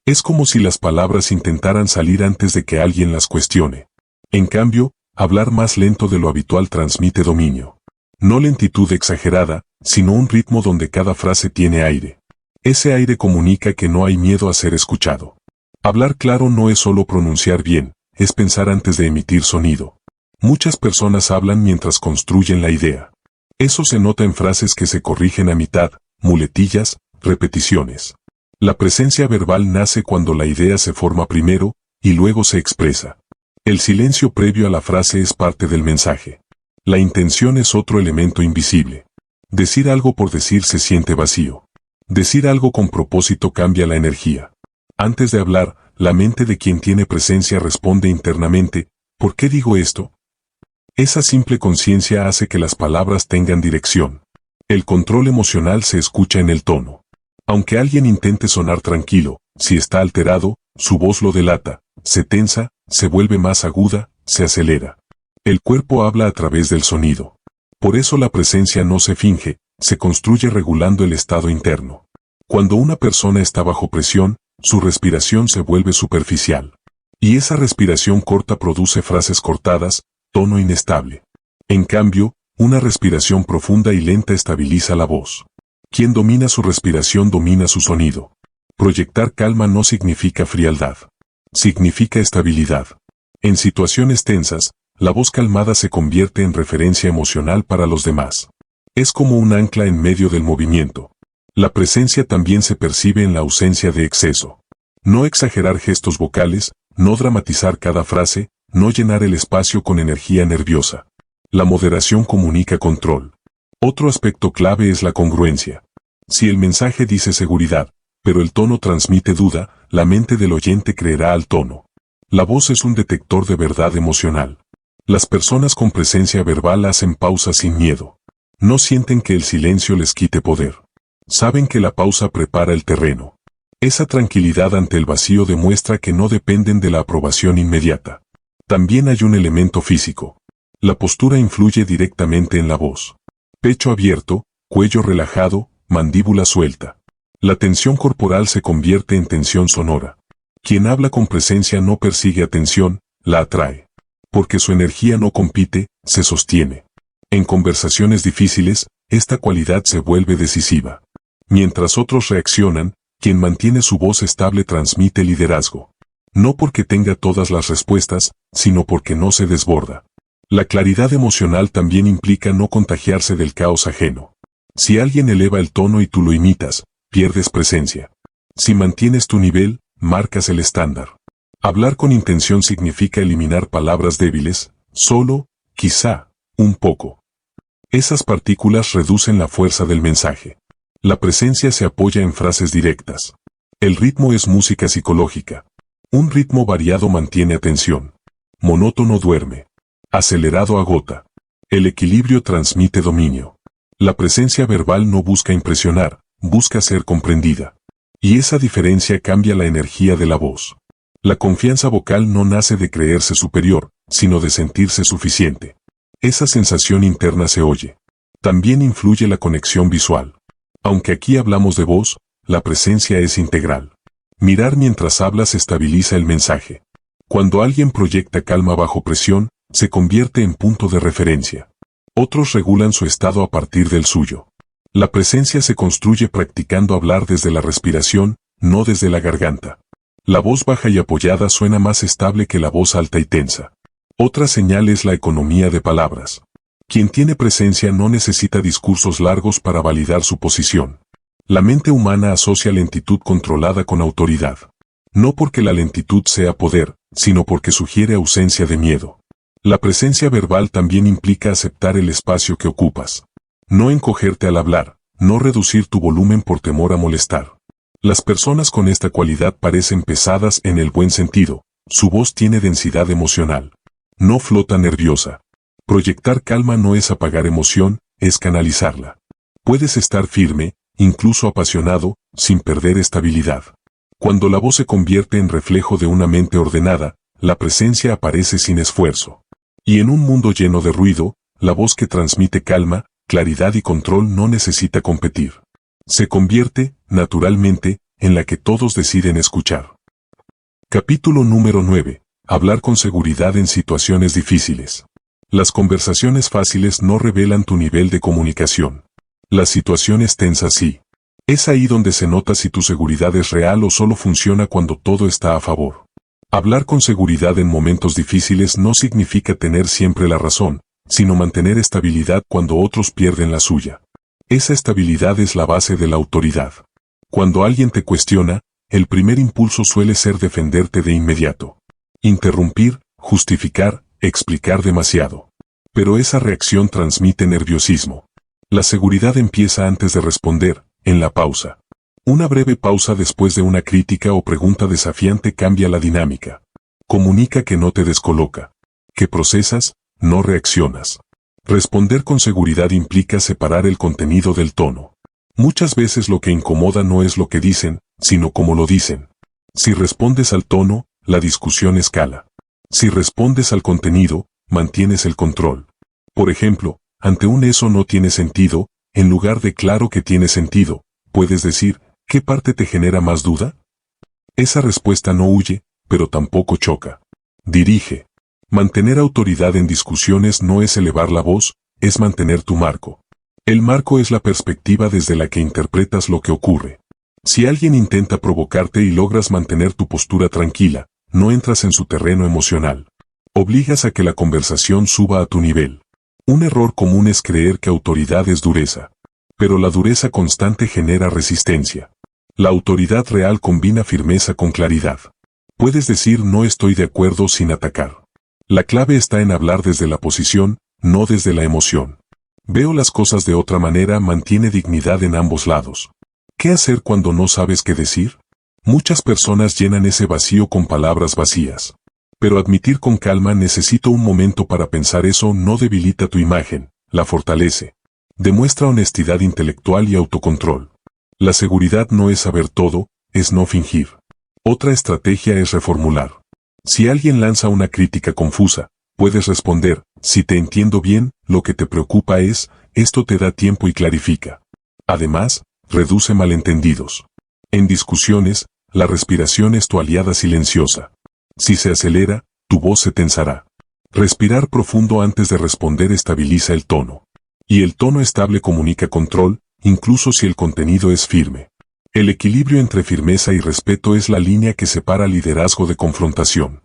Es como si las palabras intentaran salir antes de que alguien las cuestione. En cambio, hablar más lento de lo habitual transmite dominio. No lentitud exagerada, sino un ritmo donde cada frase tiene aire. Ese aire comunica que no hay miedo a ser escuchado. Hablar claro no es solo pronunciar bien, es pensar antes de emitir sonido. Muchas personas hablan mientras construyen la idea. Eso se nota en frases que se corrigen a mitad, muletillas, repeticiones. La presencia verbal nace cuando la idea se forma primero, y luego se expresa. El silencio previo a la frase es parte del mensaje. La intención es otro elemento invisible. Decir algo por decir se siente vacío. Decir algo con propósito cambia la energía. Antes de hablar, la mente de quien tiene presencia responde internamente, ¿por qué digo esto? Esa simple conciencia hace que las palabras tengan dirección. El control emocional se escucha en el tono. Aunque alguien intente sonar tranquilo, si está alterado, su voz lo delata, se tensa, se vuelve más aguda, se acelera. El cuerpo habla a través del sonido. Por eso la presencia no se finge, se construye regulando el estado interno. Cuando una persona está bajo presión, su respiración se vuelve superficial. Y esa respiración corta produce frases cortadas, tono inestable. En cambio, una respiración profunda y lenta estabiliza la voz. Quien domina su respiración domina su sonido. Proyectar calma no significa frialdad. Significa estabilidad. En situaciones tensas, la voz calmada se convierte en referencia emocional para los demás. Es como un ancla en medio del movimiento. La presencia también se percibe en la ausencia de exceso. No exagerar gestos vocales, no dramatizar cada frase, no llenar el espacio con energía nerviosa. La moderación comunica control. Otro aspecto clave es la congruencia. Si el mensaje dice seguridad, pero el tono transmite duda, la mente del oyente creerá al tono. La voz es un detector de verdad emocional. Las personas con presencia verbal hacen pausas sin miedo. No sienten que el silencio les quite poder. Saben que la pausa prepara el terreno. Esa tranquilidad ante el vacío demuestra que no dependen de la aprobación inmediata. También hay un elemento físico. La postura influye directamente en la voz. Pecho abierto, cuello relajado, mandíbula suelta. La tensión corporal se convierte en tensión sonora. Quien habla con presencia no persigue atención, la atrae. Porque su energía no compite, se sostiene. En conversaciones difíciles, esta cualidad se vuelve decisiva. Mientras otros reaccionan, quien mantiene su voz estable transmite liderazgo. No porque tenga todas las respuestas, sino porque no se desborda. La claridad emocional también implica no contagiarse del caos ajeno. Si alguien eleva el tono y tú lo imitas, pierdes presencia. Si mantienes tu nivel, marcas el estándar. Hablar con intención significa eliminar palabras débiles, solo, quizá, un poco. Esas partículas reducen la fuerza del mensaje. La presencia se apoya en frases directas. El ritmo es música psicológica. Un ritmo variado mantiene atención. Monótono duerme. Acelerado agota. El equilibrio transmite dominio. La presencia verbal no busca impresionar, busca ser comprendida. Y esa diferencia cambia la energía de la voz. La confianza vocal no nace de creerse superior, sino de sentirse suficiente. Esa sensación interna se oye. También influye la conexión visual. Aunque aquí hablamos de voz, la presencia es integral. Mirar mientras hablas estabiliza el mensaje. Cuando alguien proyecta calma bajo presión, se convierte en punto de referencia. Otros regulan su estado a partir del suyo. La presencia se construye practicando hablar desde la respiración, no desde la garganta. La voz baja y apoyada suena más estable que la voz alta y tensa. Otra señal es la economía de palabras. Quien tiene presencia no necesita discursos largos para validar su posición. La mente humana asocia lentitud controlada con autoridad. No porque la lentitud sea poder, sino porque sugiere ausencia de miedo. La presencia verbal también implica aceptar el espacio que ocupas. No encogerte al hablar, no reducir tu volumen por temor a molestar. Las personas con esta cualidad parecen pesadas en el buen sentido, su voz tiene densidad emocional. No flota nerviosa. Proyectar calma no es apagar emoción, es canalizarla. Puedes estar firme, incluso apasionado, sin perder estabilidad. Cuando la voz se convierte en reflejo de una mente ordenada, la presencia aparece sin esfuerzo. Y en un mundo lleno de ruido, la voz que transmite calma, claridad y control no necesita competir. Se convierte, naturalmente, en la que todos deciden escuchar. Capítulo número 9. Hablar con seguridad en situaciones difíciles. Las conversaciones fáciles no revelan tu nivel de comunicación. Las situaciones tensas sí. Es ahí donde se nota si tu seguridad es real o solo funciona cuando todo está a favor. Hablar con seguridad en momentos difíciles no significa tener siempre la razón, sino mantener estabilidad cuando otros pierden la suya. Esa estabilidad es la base de la autoridad. Cuando alguien te cuestiona, el primer impulso suele ser defenderte de inmediato. Interrumpir, justificar, explicar demasiado. Pero esa reacción transmite nerviosismo. La seguridad empieza antes de responder, en la pausa. Una breve pausa después de una crítica o pregunta desafiante cambia la dinámica. Comunica que no te descoloca. Que procesas, no reaccionas. Responder con seguridad implica separar el contenido del tono. Muchas veces lo que incomoda no es lo que dicen, sino cómo lo dicen. Si respondes al tono, la discusión escala. Si respondes al contenido, mantienes el control. Por ejemplo, ante un eso no tiene sentido, en lugar de claro que tiene sentido, puedes decir, ¿qué parte te genera más duda? Esa respuesta no huye, pero tampoco choca. Dirige. Mantener autoridad en discusiones no es elevar la voz, es mantener tu marco. El marco es la perspectiva desde la que interpretas lo que ocurre. Si alguien intenta provocarte y logras mantener tu postura tranquila, no entras en su terreno emocional. Obligas a que la conversación suba a tu nivel. Un error común es creer que autoridad es dureza. Pero la dureza constante genera resistencia. La autoridad real combina firmeza con claridad. Puedes decir no estoy de acuerdo sin atacar. La clave está en hablar desde la posición, no desde la emoción. Veo las cosas de otra manera mantiene dignidad en ambos lados. ¿Qué hacer cuando no sabes qué decir? Muchas personas llenan ese vacío con palabras vacías. Pero admitir con calma necesito un momento para pensar eso no debilita tu imagen, la fortalece. Demuestra honestidad intelectual y autocontrol. La seguridad no es saber todo, es no fingir. Otra estrategia es reformular. Si alguien lanza una crítica confusa, puedes responder, si te entiendo bien, lo que te preocupa es, esto te da tiempo y clarifica. Además, reduce malentendidos. En discusiones, la respiración es tu aliada silenciosa. Si se acelera, tu voz se tensará. Respirar profundo antes de responder estabiliza el tono. Y el tono estable comunica control, incluso si el contenido es firme. El equilibrio entre firmeza y respeto es la línea que separa liderazgo de confrontación.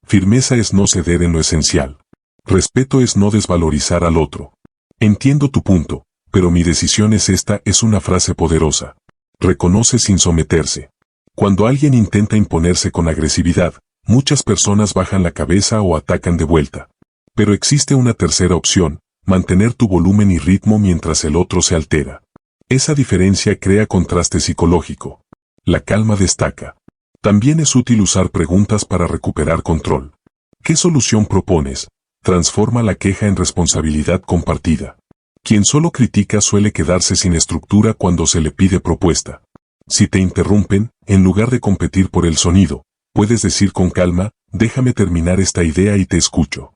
Firmeza es no ceder en lo esencial. Respeto es no desvalorizar al otro. Entiendo tu punto, pero mi decisión es esta, es una frase poderosa. Reconoce sin someterse. Cuando alguien intenta imponerse con agresividad, muchas personas bajan la cabeza o atacan de vuelta. Pero existe una tercera opción, mantener tu volumen y ritmo mientras el otro se altera. Esa diferencia crea contraste psicológico. La calma destaca. También es útil usar preguntas para recuperar control. ¿Qué solución propones? Transforma la queja en responsabilidad compartida. Quien solo critica suele quedarse sin estructura cuando se le pide propuesta. Si te interrumpen, en lugar de competir por el sonido, puedes decir con calma, déjame terminar esta idea y te escucho.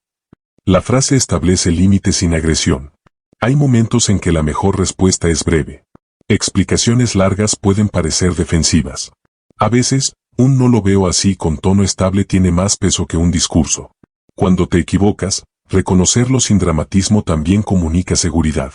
La frase establece límites sin agresión. Hay momentos en que la mejor respuesta es breve. Explicaciones largas pueden parecer defensivas. A veces, un no lo veo así con tono estable tiene más peso que un discurso. Cuando te equivocas, reconocerlo sin dramatismo también comunica seguridad.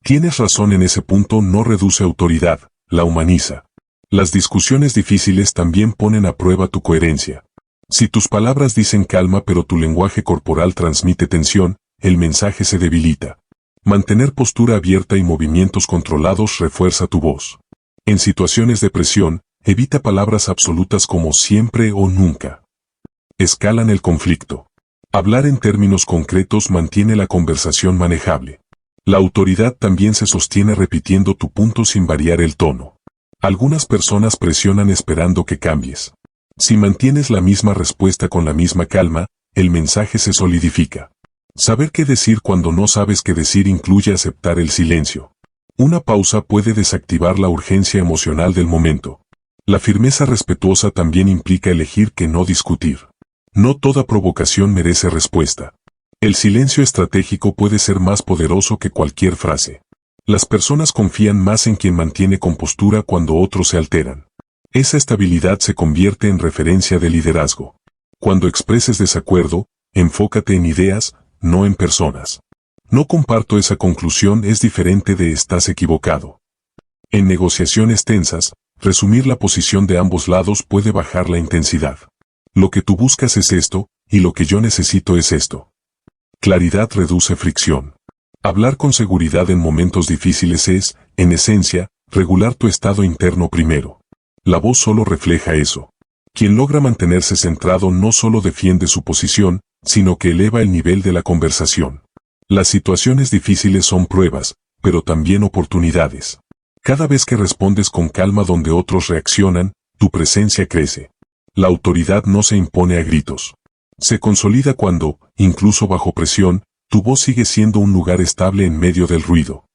Tienes razón en ese punto no reduce autoridad, la humaniza. Las discusiones difíciles también ponen a prueba tu coherencia. Si tus palabras dicen calma pero tu lenguaje corporal transmite tensión, el mensaje se debilita. Mantener postura abierta y movimientos controlados refuerza tu voz. En situaciones de presión, evita palabras absolutas como siempre o nunca. Escalan el conflicto. Hablar en términos concretos mantiene la conversación manejable. La autoridad también se sostiene repitiendo tu punto sin variar el tono. Algunas personas presionan esperando que cambies. Si mantienes la misma respuesta con la misma calma, el mensaje se solidifica. Saber qué decir cuando no sabes qué decir incluye aceptar el silencio. Una pausa puede desactivar la urgencia emocional del momento. La firmeza respetuosa también implica elegir que no discutir. No toda provocación merece respuesta. El silencio estratégico puede ser más poderoso que cualquier frase. Las personas confían más en quien mantiene compostura cuando otros se alteran. Esa estabilidad se convierte en referencia de liderazgo. Cuando expreses desacuerdo, enfócate en ideas, no en personas. No comparto esa conclusión es diferente de estás equivocado. En negociaciones tensas, resumir la posición de ambos lados puede bajar la intensidad. Lo que tú buscas es esto, y lo que yo necesito es esto. Claridad reduce fricción. Hablar con seguridad en momentos difíciles es, en esencia, regular tu estado interno primero. La voz solo refleja eso. Quien logra mantenerse centrado no solo defiende su posición, sino que eleva el nivel de la conversación. Las situaciones difíciles son pruebas, pero también oportunidades. Cada vez que respondes con calma donde otros reaccionan, tu presencia crece. La autoridad no se impone a gritos. Se consolida cuando, incluso bajo presión, tu voz sigue siendo un lugar estable en medio del ruido.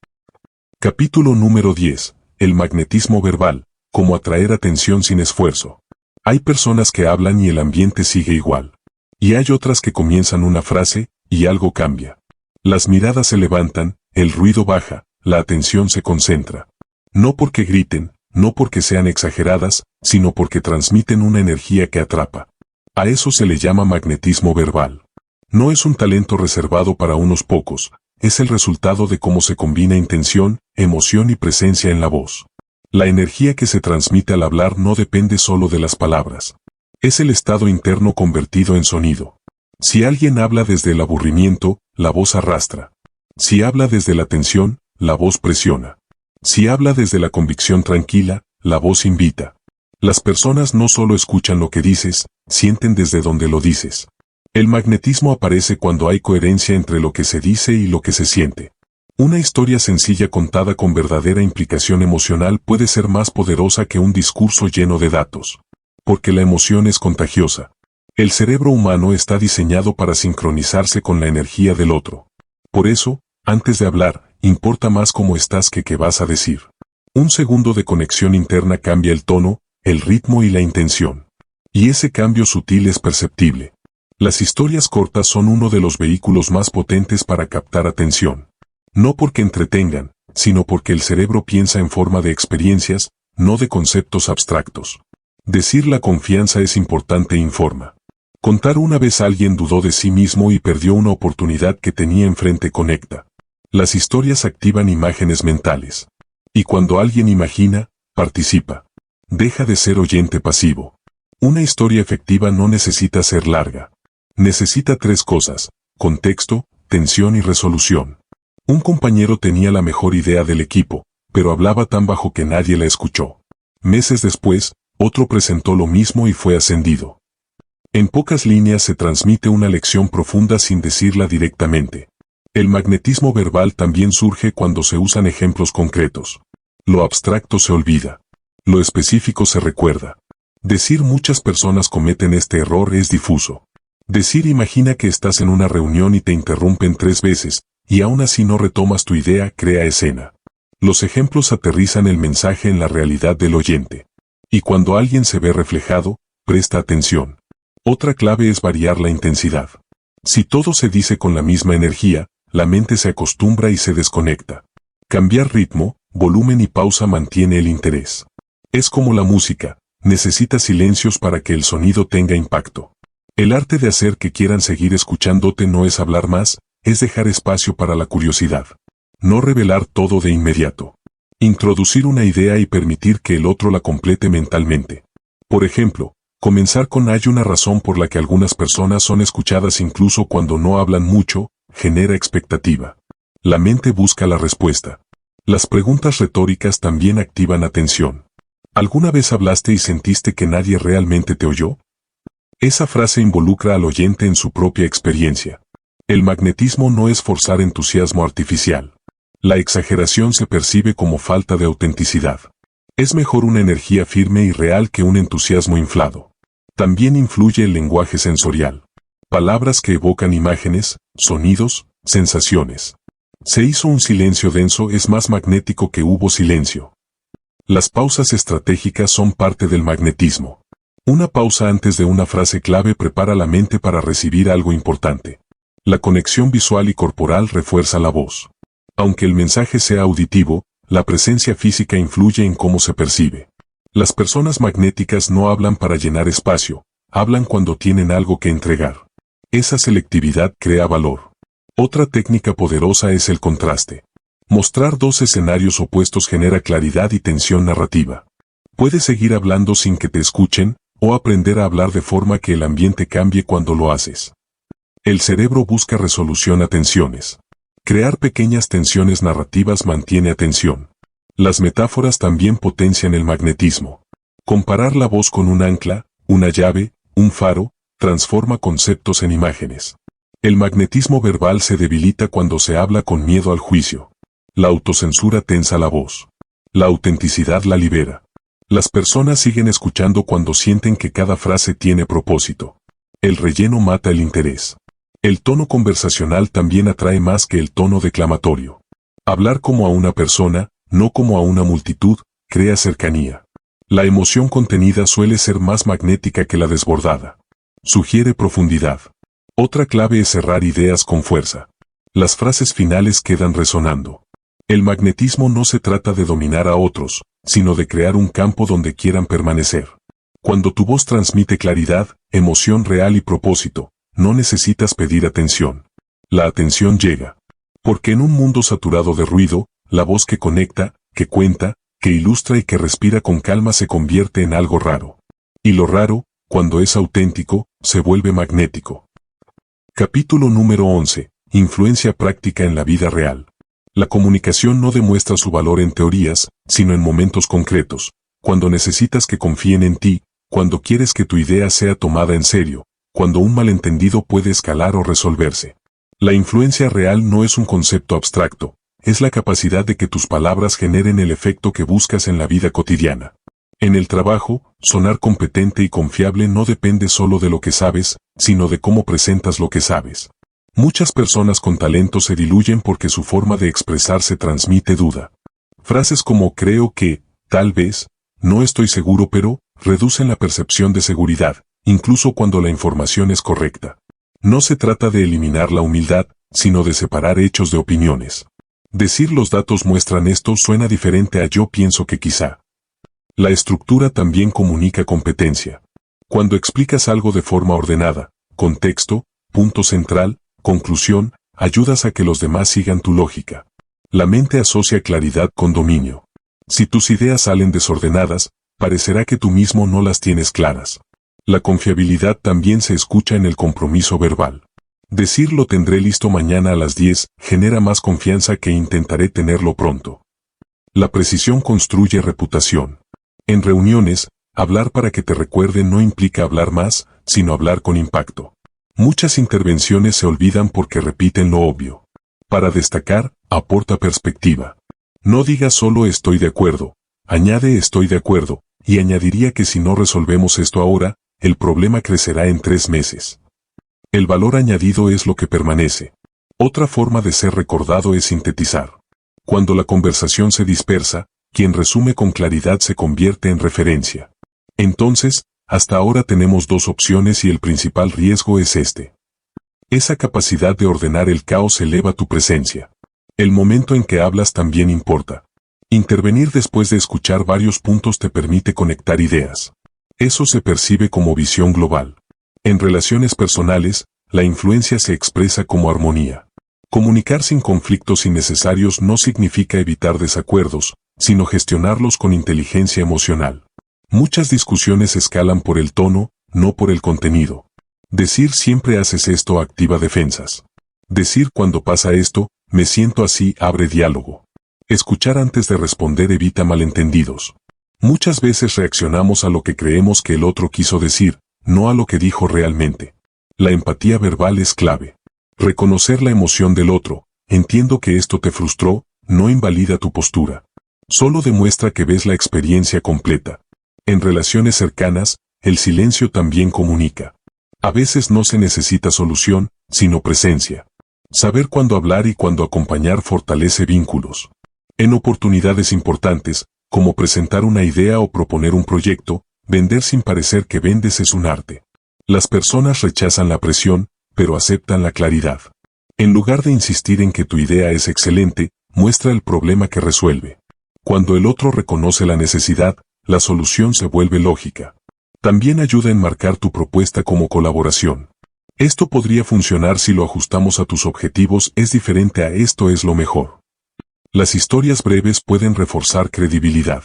Capítulo número 10. El magnetismo verbal, cómo atraer atención sin esfuerzo. Hay personas que hablan y el ambiente sigue igual. Y hay otras que comienzan una frase, y algo cambia. Las miradas se levantan, el ruido baja, la atención se concentra. No porque griten, no porque sean exageradas, sino porque transmiten una energía que atrapa. A eso se le llama magnetismo verbal. No es un talento reservado para unos pocos, es el resultado de cómo se combina intención, emoción y presencia en la voz. La energía que se transmite al hablar no depende solo de las palabras. Es el estado interno convertido en sonido. Si alguien habla desde el aburrimiento, la voz arrastra. Si habla desde la tensión, la voz presiona. Si habla desde la convicción tranquila, la voz invita. Las personas no solo escuchan lo que dices, sienten desde donde lo dices. El magnetismo aparece cuando hay coherencia entre lo que se dice y lo que se siente. Una historia sencilla contada con verdadera implicación emocional puede ser más poderosa que un discurso lleno de datos. Porque la emoción es contagiosa. El cerebro humano está diseñado para sincronizarse con la energía del otro. Por eso, antes de hablar, importa más cómo estás que qué vas a decir. Un segundo de conexión interna cambia el tono, el ritmo y la intención. Y ese cambio sutil es perceptible. Las historias cortas son uno de los vehículos más potentes para captar atención. No porque entretengan, sino porque el cerebro piensa en forma de experiencias, no de conceptos abstractos. Decir la confianza es importante informa. Contar una vez alguien dudó de sí mismo y perdió una oportunidad que tenía enfrente conecta. Las historias activan imágenes mentales. Y cuando alguien imagina, participa. Deja de ser oyente pasivo. Una historia efectiva no necesita ser larga. Necesita 3 cosas: contexto, tensión y resolución. Un compañero tenía la mejor idea del equipo, pero hablaba tan bajo que nadie la escuchó. Meses después, otro presentó lo mismo y fue ascendido. En pocas líneas se transmite una lección profunda sin decirla directamente. El magnetismo verbal también surge cuando se usan ejemplos concretos. Lo abstracto se olvida. Lo específico se recuerda. Decir muchas personas cometen este error es difuso. Decir imagina que estás en una reunión y te interrumpen 3 veces, y aún así no retomas tu idea, crea escena. Los ejemplos aterrizan el mensaje en la realidad del oyente. Y cuando alguien se ve reflejado, presta atención. Otra clave es variar la intensidad. Si todo se dice con la misma energía, la mente se acostumbra y se desconecta. Cambiar ritmo, volumen y pausa mantiene el interés. Es como la música, necesita silencios para que el sonido tenga impacto. El arte de hacer que quieran seguir escuchándote no es hablar más, es dejar espacio para la curiosidad. No revelar todo de inmediato. Introducir una idea y permitir que el otro la complete mentalmente. Por ejemplo, comenzar con hay una razón por la que algunas personas son escuchadas incluso cuando no hablan mucho, genera expectativa. La mente busca la respuesta. Las preguntas retóricas también activan atención. ¿Alguna vez hablaste y sentiste que nadie realmente te oyó? Esa frase involucra al oyente en su propia experiencia. El magnetismo no es forzar entusiasmo artificial. La exageración se percibe como falta de autenticidad. Es mejor una energía firme y real que un entusiasmo inflado. También influye el lenguaje sensorial. Palabras que evocan imágenes, sonidos, sensaciones. Se hizo un silencio denso es más magnético que hubo silencio. Las pausas estratégicas son parte del magnetismo. Una pausa antes de una frase clave prepara la mente para recibir algo importante. La conexión visual y corporal refuerza la voz. Aunque el mensaje sea auditivo, la presencia física influye en cómo se percibe. Las personas magnéticas no hablan para llenar espacio, hablan cuando tienen algo que entregar. Esa selectividad crea valor. Otra técnica poderosa es el contraste. Mostrar 2 escenarios opuestos genera claridad y tensión narrativa. Puedes seguir hablando sin que te escuchen, o aprender a hablar de forma que el ambiente cambie cuando lo haces. El cerebro busca resolución a tensiones. Crear pequeñas tensiones narrativas mantiene atención. Las metáforas también potencian el magnetismo. Comparar la voz con un ancla, una llave, un faro, transforma conceptos en imágenes. El magnetismo verbal se debilita cuando se habla con miedo al juicio. La autocensura tensa la voz. La autenticidad la libera. Las personas siguen escuchando cuando sienten que cada frase tiene propósito. El relleno mata el interés. El tono conversacional también atrae más que el tono declamatorio. Hablar como a una persona, no como a una multitud, crea cercanía. La emoción contenida suele ser más magnética que la desbordada. Sugiere profundidad. Otra clave es cerrar ideas con fuerza. Las frases finales quedan resonando. El magnetismo no se trata de dominar a otros, sino de crear un campo donde quieran permanecer. Cuando tu voz transmite claridad, emoción real y propósito, no necesitas pedir atención. La atención llega. Porque en un mundo saturado de ruido, la voz que conecta, que cuenta, que ilustra y que respira con calma se convierte en algo raro. Y lo raro, cuando es auténtico, se vuelve magnético. Capítulo número 11. Influencia práctica en la vida real. La comunicación no demuestra su valor en teorías, sino en momentos concretos, cuando necesitas que confíen en ti, cuando quieres que tu idea sea tomada en serio, cuando un malentendido puede escalar o resolverse. La influencia real no es un concepto abstracto, es la capacidad de que tus palabras generen el efecto que buscas en la vida cotidiana. En el trabajo, sonar competente y confiable no depende solo de lo que sabes, sino de cómo presentas lo que sabes. Muchas personas con talento se diluyen porque su forma de expresarse transmite duda. Frases como creo que, tal vez, no estoy seguro pero, reducen la percepción de seguridad, incluso cuando la información es correcta. No se trata de eliminar la humildad, sino de separar hechos de opiniones. Decir los datos muestran esto suena diferente a yo pienso que quizá. La estructura también comunica competencia. Cuando explicas algo de forma ordenada, contexto, punto central, conclusión, ayudas a que los demás sigan tu lógica. La mente asocia claridad con dominio. Si tus ideas salen desordenadas, parecerá que tú mismo no las tienes claras. La confiabilidad también se escucha en el compromiso verbal. Decir lo tendré listo mañana a las 10 genera más confianza que intentaré tenerlo pronto. La precisión construye reputación. En reuniones, hablar para que te recuerden no implica hablar más, sino hablar con impacto. Muchas intervenciones se olvidan porque repiten lo obvio. Para destacar, aporta perspectiva. No digas solo estoy de acuerdo, añade estoy de acuerdo, y añadiría que si no resolvemos esto ahora, el problema crecerá en 3 meses. El valor añadido es lo que permanece. Otra forma de ser recordado es sintetizar. Cuando la conversación se dispersa, quien resume con claridad se convierte en referencia. Entonces, hasta ahora tenemos 2 opciones y el principal riesgo es este. Esa capacidad de ordenar el caos eleva tu presencia. El momento en que hablas también importa. Intervenir después de escuchar varios puntos te permite conectar ideas. Eso se percibe como visión global. En relaciones personales, la influencia se expresa como armonía. Comunicar sin conflictos innecesarios no significa evitar desacuerdos, sino gestionarlos con inteligencia emocional. Muchas discusiones escalan por el tono, no por el contenido. Decir siempre haces esto activa defensas. Decir cuando pasa esto, me siento así abre diálogo. Escuchar antes de responder evita malentendidos. Muchas veces reaccionamos a lo que creemos que el otro quiso decir, no a lo que dijo realmente. La empatía verbal es clave. Reconocer la emoción del otro, entiendo que esto te frustró, no invalida tu postura. Solo demuestra que ves la experiencia completa. En relaciones cercanas, el silencio también comunica. A veces no se necesita solución, sino presencia. Saber cuándo hablar y cuándo acompañar fortalece vínculos. En oportunidades importantes, como presentar una idea o proponer un proyecto, vender sin parecer que vendes es un arte. Las personas rechazan la presión, pero aceptan la claridad. En lugar de insistir en que tu idea es excelente, muestra el problema que resuelve. Cuando el otro reconoce la necesidad, la solución se vuelve lógica. También ayuda a enmarcar tu propuesta como colaboración. Esto podría funcionar si lo ajustamos a tus objetivos, es diferente a esto es lo mejor. Las historias breves pueden reforzar credibilidad.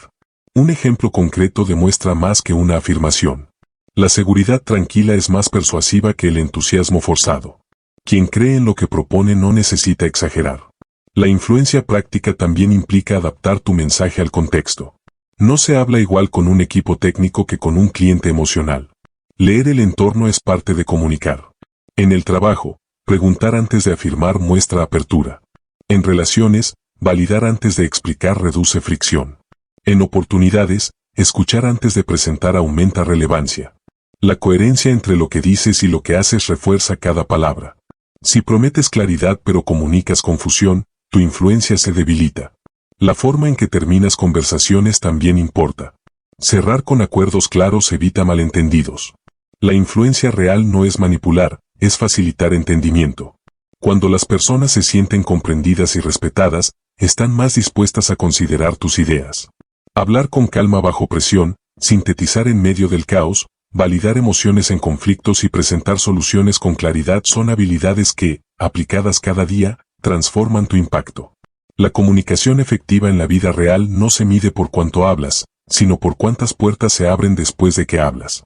Un ejemplo concreto demuestra más que una afirmación. La seguridad tranquila es más persuasiva que el entusiasmo forzado. Quien cree en lo que propone no necesita exagerar. La influencia práctica también implica adaptar tu mensaje al contexto. No se habla igual con un equipo técnico que con un cliente emocional. Leer el entorno es parte de comunicar. En el trabajo, preguntar antes de afirmar muestra apertura. En relaciones, validar antes de explicar reduce fricción. En oportunidades, escuchar antes de presentar aumenta relevancia. La coherencia entre lo que dices y lo que haces refuerza cada palabra. Si prometes claridad pero comunicas confusión, tu influencia se debilita. La forma en que terminas conversaciones también importa. Cerrar con acuerdos claros evita malentendidos. La influencia real no es manipular, es facilitar entendimiento. Cuando las personas se sienten comprendidas y respetadas, están más dispuestas a considerar tus ideas. Hablar con calma bajo presión, sintetizar en medio del caos, validar emociones en conflictos y presentar soluciones con claridad son habilidades que, aplicadas cada día, transforman tu impacto. La comunicación efectiva en la vida real no se mide por cuánto hablas, sino por cuántas puertas se abren después de que hablas.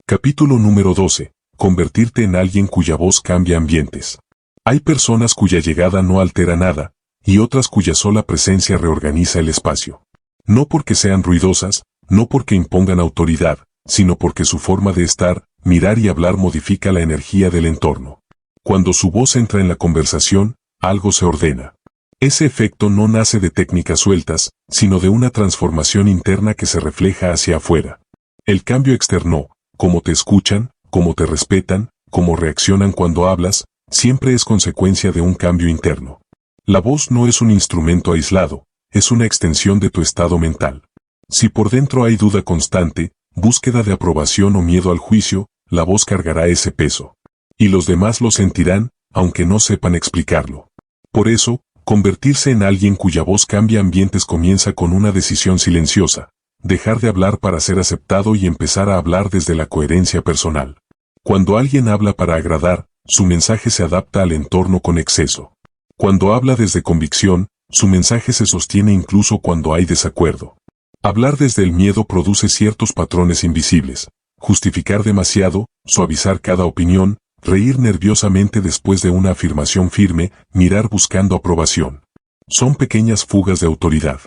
Capítulo número 12. Convertirte en alguien cuya voz cambia ambientes. Hay personas cuya llegada no altera nada, y otras cuya sola presencia reorganiza el espacio. No porque sean ruidosas, no porque impongan autoridad, sino porque su forma de estar, mirar y hablar modifica la energía del entorno. Cuando su voz entra en la conversación, algo se ordena. Ese efecto no nace de técnicas sueltas, sino de una transformación interna que se refleja hacia afuera. El cambio externo, cómo te escuchan, cómo te respetan, cómo reaccionan cuando hablas, siempre es consecuencia de un cambio interno. La voz no es un instrumento aislado, es una extensión de tu estado mental. Si por dentro hay duda constante, búsqueda de aprobación o miedo al juicio, la voz cargará ese peso. Y los demás lo sentirán, aunque no sepan explicarlo. Por eso, convertirse en alguien cuya voz cambia ambientes comienza con una decisión silenciosa. Dejar de hablar para ser aceptado y empezar a hablar desde la coherencia personal. Cuando alguien habla para agradar, su mensaje se adapta al entorno con exceso. Cuando habla desde convicción, su mensaje se sostiene incluso cuando hay desacuerdo. Hablar desde el miedo produce ciertos patrones invisibles. Justificar demasiado, suavizar cada opinión, reír nerviosamente después de una afirmación firme, mirar buscando aprobación. Son pequeñas fugas de autoridad.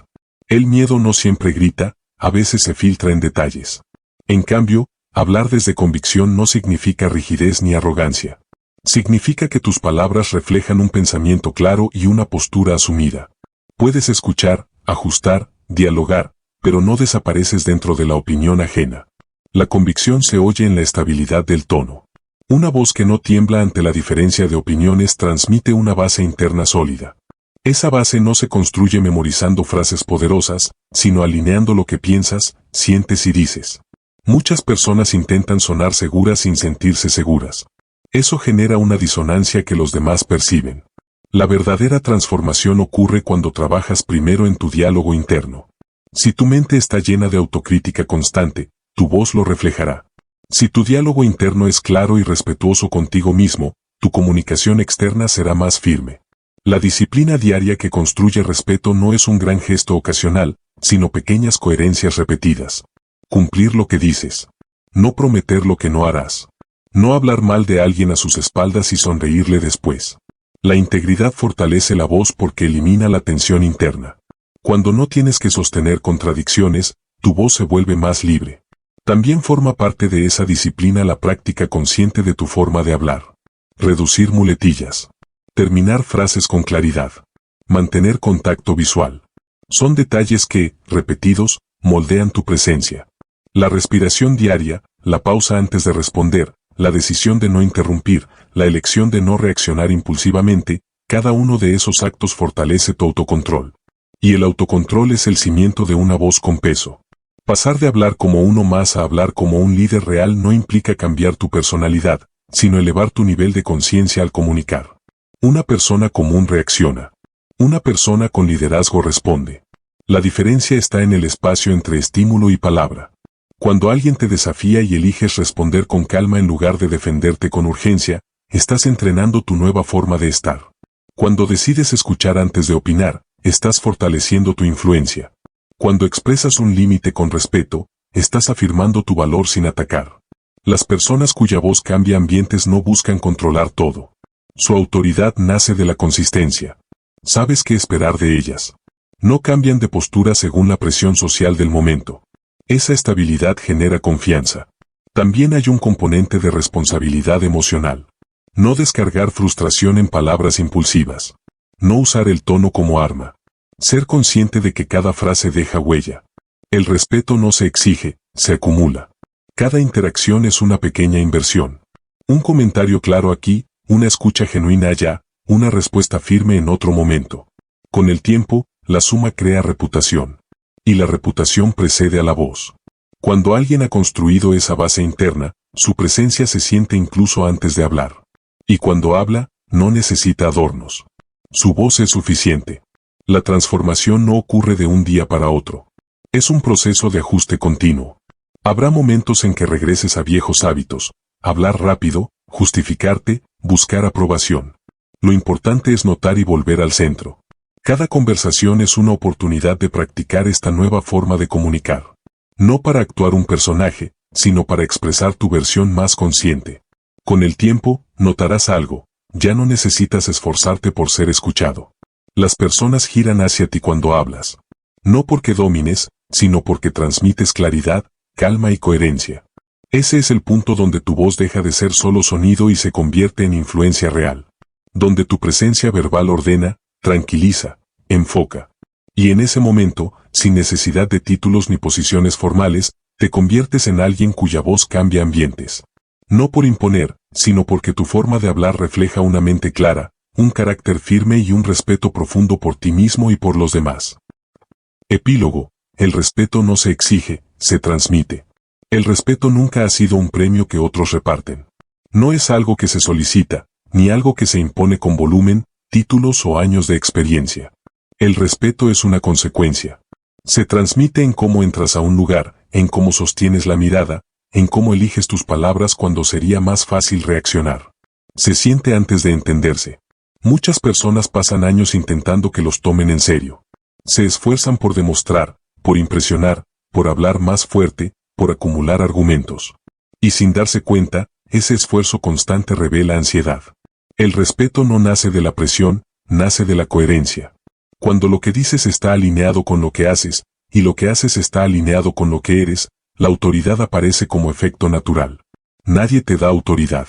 El miedo no siempre grita, a veces se filtra en detalles. En cambio, hablar desde convicción no significa rigidez ni arrogancia. Significa que tus palabras reflejan un pensamiento claro y una postura asumida. Puedes escuchar, ajustar, dialogar, pero no desapareces dentro de la opinión ajena. La convicción se oye en la estabilidad del tono. Una voz que no tiembla ante la diferencia de opiniones transmite una base interna sólida. Esa base no se construye memorizando frases poderosas, sino alineando lo que piensas, sientes y dices. Muchas personas intentan sonar seguras sin sentirse seguras. Eso genera una disonancia que los demás perciben. La verdadera transformación ocurre cuando trabajas primero en tu diálogo interno. Si tu mente está llena de autocrítica constante, tu voz lo reflejará. Si tu diálogo interno es claro y respetuoso contigo mismo, tu comunicación externa será más firme. La disciplina diaria que construye respeto no es un gran gesto ocasional, sino pequeñas coherencias repetidas. Cumplir lo que dices. No prometer lo que no harás. No hablar mal de alguien a sus espaldas y sonreírle después. La integridad fortalece la voz porque elimina la tensión interna. Cuando no tienes que sostener contradicciones, tu voz se vuelve más libre. También forma parte de esa disciplina la práctica consciente de tu forma de hablar. Reducir muletillas. Terminar frases con claridad. Mantener contacto visual. Son detalles que, repetidos, moldean tu presencia. La respiración diaria, la pausa antes de responder, la decisión de no interrumpir, la elección de no reaccionar impulsivamente, cada uno de esos actos fortalece tu autocontrol. Y el autocontrol es el cimiento de una voz con peso. Pasar de hablar como uno más a hablar como un líder real no implica cambiar tu personalidad, sino elevar tu nivel de conciencia al comunicar. Una persona común reacciona. Una persona con liderazgo responde. La diferencia está en el espacio entre estímulo y palabra. Cuando alguien te desafía y eliges responder con calma en lugar de defenderte con urgencia, estás entrenando tu nueva forma de estar. Cuando decides escuchar antes de opinar, estás fortaleciendo tu influencia. Cuando expresas un límite con respeto, estás afirmando tu valor sin atacar. Las personas cuya voz cambia ambientes no buscan controlar todo. Su autoridad nace de la consistencia. Sabes qué esperar de ellas. No cambian de postura según la presión social del momento. Esa estabilidad genera confianza. También hay un componente de responsabilidad emocional. No descargar frustración en palabras impulsivas. No usar el tono como arma. Ser consciente de que cada frase deja huella. El respeto no se exige, se acumula. Cada interacción es una pequeña inversión. Un comentario claro aquí, una escucha genuina allá, una respuesta firme en otro momento. Con el tiempo, la suma crea reputación. Y la reputación precede a la voz. Cuando alguien ha construido esa base interna, su presencia se siente incluso antes de hablar. Y cuando habla, no necesita adornos. Su voz es suficiente. La transformación no ocurre de un día para otro. Es un proceso de ajuste continuo. Habrá momentos en que regreses a viejos hábitos, hablar rápido, justificarte, buscar aprobación. Lo importante es notar y volver al centro. Cada conversación es una oportunidad de practicar esta nueva forma de comunicar. No para actuar un personaje, sino para expresar tu versión más consciente. Con el tiempo, notarás algo, ya no necesitas esforzarte por ser escuchado. Las personas giran hacia ti cuando hablas. No porque domines, sino porque transmites claridad, calma y coherencia. Ese es el punto donde tu voz deja de ser solo sonido y se convierte en influencia real. Donde tu presencia verbal ordena, tranquiliza, enfoca. Y en ese momento, sin necesidad de títulos ni posiciones formales, te conviertes en alguien cuya voz cambia ambientes. No por imponer, sino porque tu forma de hablar refleja una mente clara, un carácter firme y un respeto profundo por ti mismo y por los demás. Epílogo. El respeto no se exige, se transmite. El respeto nunca ha sido un premio que otros reparten. No es algo que se solicita, ni algo que se impone con volumen, títulos o años de experiencia. El respeto es una consecuencia. Se transmite en cómo entras a un lugar, en cómo sostienes la mirada, en cómo eliges tus palabras cuando sería más fácil reaccionar. Se siente antes de entenderse. Muchas personas pasan años intentando que los tomen en serio. Se esfuerzan por demostrar, por impresionar, por hablar más fuerte, por acumular argumentos. Y sin darse cuenta, ese esfuerzo constante revela ansiedad. El respeto no nace de la presión, nace de la coherencia. Cuando lo que dices está alineado con lo que haces, y lo que haces está alineado con lo que eres, la autoridad aparece como efecto natural. Nadie te da autoridad.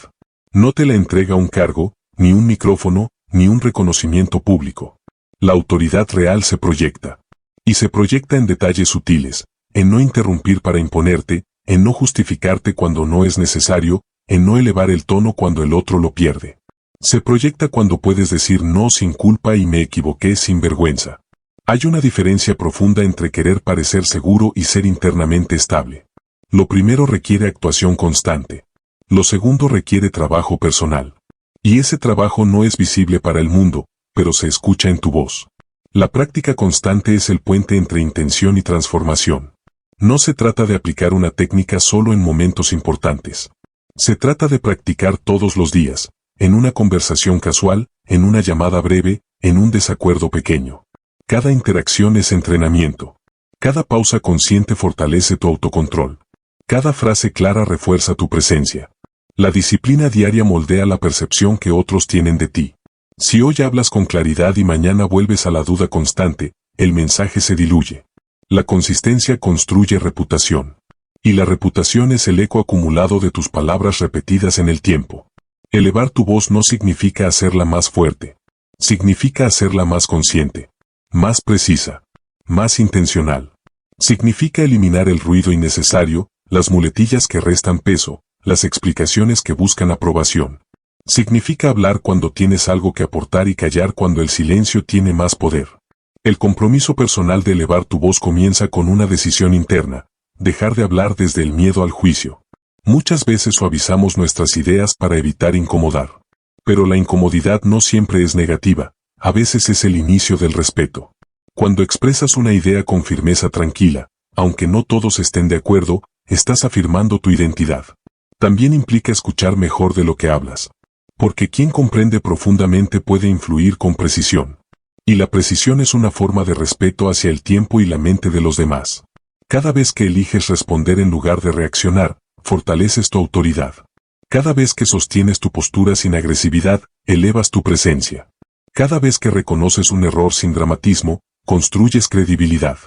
No te la entrega un cargo, ni un micrófono, ni un reconocimiento público. La autoridad real se proyecta. Y se proyecta en detalles sutiles, en no interrumpir para imponerte, en no justificarte cuando no es necesario, en no elevar el tono cuando el otro lo pierde. Se proyecta cuando puedes decir no sin culpa y me equivoqué sin vergüenza. Hay una diferencia profunda entre querer parecer seguro y ser internamente estable. Lo primero requiere actuación constante. Lo segundo requiere trabajo personal. Y ese trabajo no es visible para el mundo, pero se escucha en tu voz. La práctica constante es el puente entre intención y transformación. No se trata de aplicar una técnica solo en momentos importantes. Se trata de practicar todos los días, en una conversación casual, en una llamada breve, en un desacuerdo pequeño. Cada interacción es entrenamiento. Cada pausa consciente fortalece tu autocontrol. Cada frase clara refuerza tu presencia. La disciplina diaria moldea la percepción que otros tienen de ti. Si hoy hablas con claridad y mañana vuelves a la duda constante, el mensaje se diluye. La consistencia construye reputación. Y la reputación es el eco acumulado de tus palabras repetidas en el tiempo. Elevar tu voz no significa hacerla más fuerte. Significa hacerla más consciente, más precisa, más intencional. Significa eliminar el ruido innecesario, las muletillas que restan peso, las explicaciones que buscan aprobación. Significa hablar cuando tienes algo que aportar y callar cuando el silencio tiene más poder. El compromiso personal de elevar tu voz comienza con una decisión interna, dejar de hablar desde el miedo al juicio. Muchas veces suavizamos nuestras ideas para evitar incomodar. Pero la incomodidad no siempre es negativa, a veces es el inicio del respeto. Cuando expresas una idea con firmeza tranquila, aunque no todos estén de acuerdo, estás afirmando tu identidad. También implica escuchar mejor de lo que hablas. Porque quien comprende profundamente puede influir con precisión. Y la precisión es una forma de respeto hacia el tiempo y la mente de los demás. Cada vez que eliges responder en lugar de reaccionar, fortaleces tu autoridad. Cada vez que sostienes tu postura sin agresividad, elevas tu presencia. Cada vez que reconoces un error sin dramatismo, construyes credibilidad.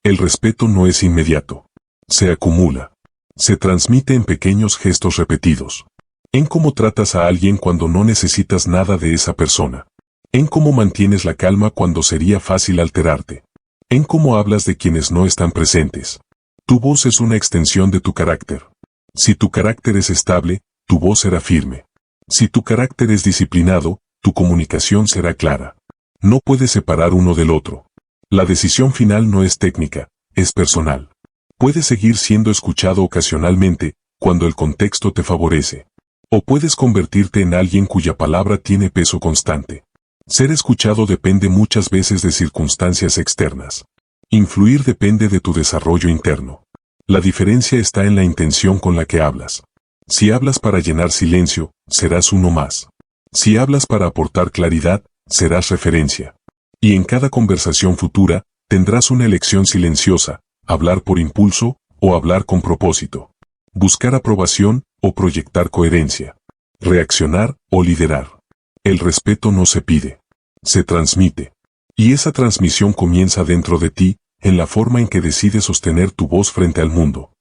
El respeto no es inmediato. Se acumula. Se transmite en pequeños gestos repetidos. En cómo tratas a alguien cuando no necesitas nada de esa persona. En cómo mantienes la calma cuando sería fácil alterarte. En cómo hablas de quienes no están presentes. Tu voz es una extensión de tu carácter. Si tu carácter es estable, tu voz será firme. Si tu carácter es disciplinado, tu comunicación será clara. No puedes separar uno del otro. La decisión final no es técnica, es personal. Puedes seguir siendo escuchado ocasionalmente, cuando el contexto te favorece. O puedes convertirte en alguien cuya palabra tiene peso constante. Ser escuchado depende muchas veces de circunstancias externas. Influir depende de tu desarrollo interno. La diferencia está en la intención con la que hablas. Si hablas para llenar silencio, serás uno más. Si hablas para aportar claridad, serás referencia. Y en cada conversación futura, tendrás una elección silenciosa, hablar por impulso o hablar con propósito. Buscar aprobación o proyectar coherencia. Reaccionar o liderar. El respeto no se pide, se transmite. Y esa transmisión comienza dentro de ti, en la forma en que decides sostener tu voz frente al mundo.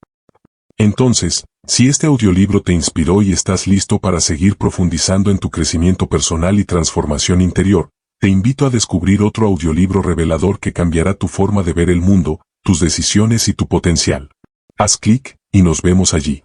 Entonces, si este audiolibro te inspiró y estás listo para seguir profundizando en tu crecimiento personal y transformación interior, te invito a descubrir otro audiolibro revelador que cambiará tu forma de ver el mundo, tus decisiones y tu potencial. Haz clic y nos vemos allí.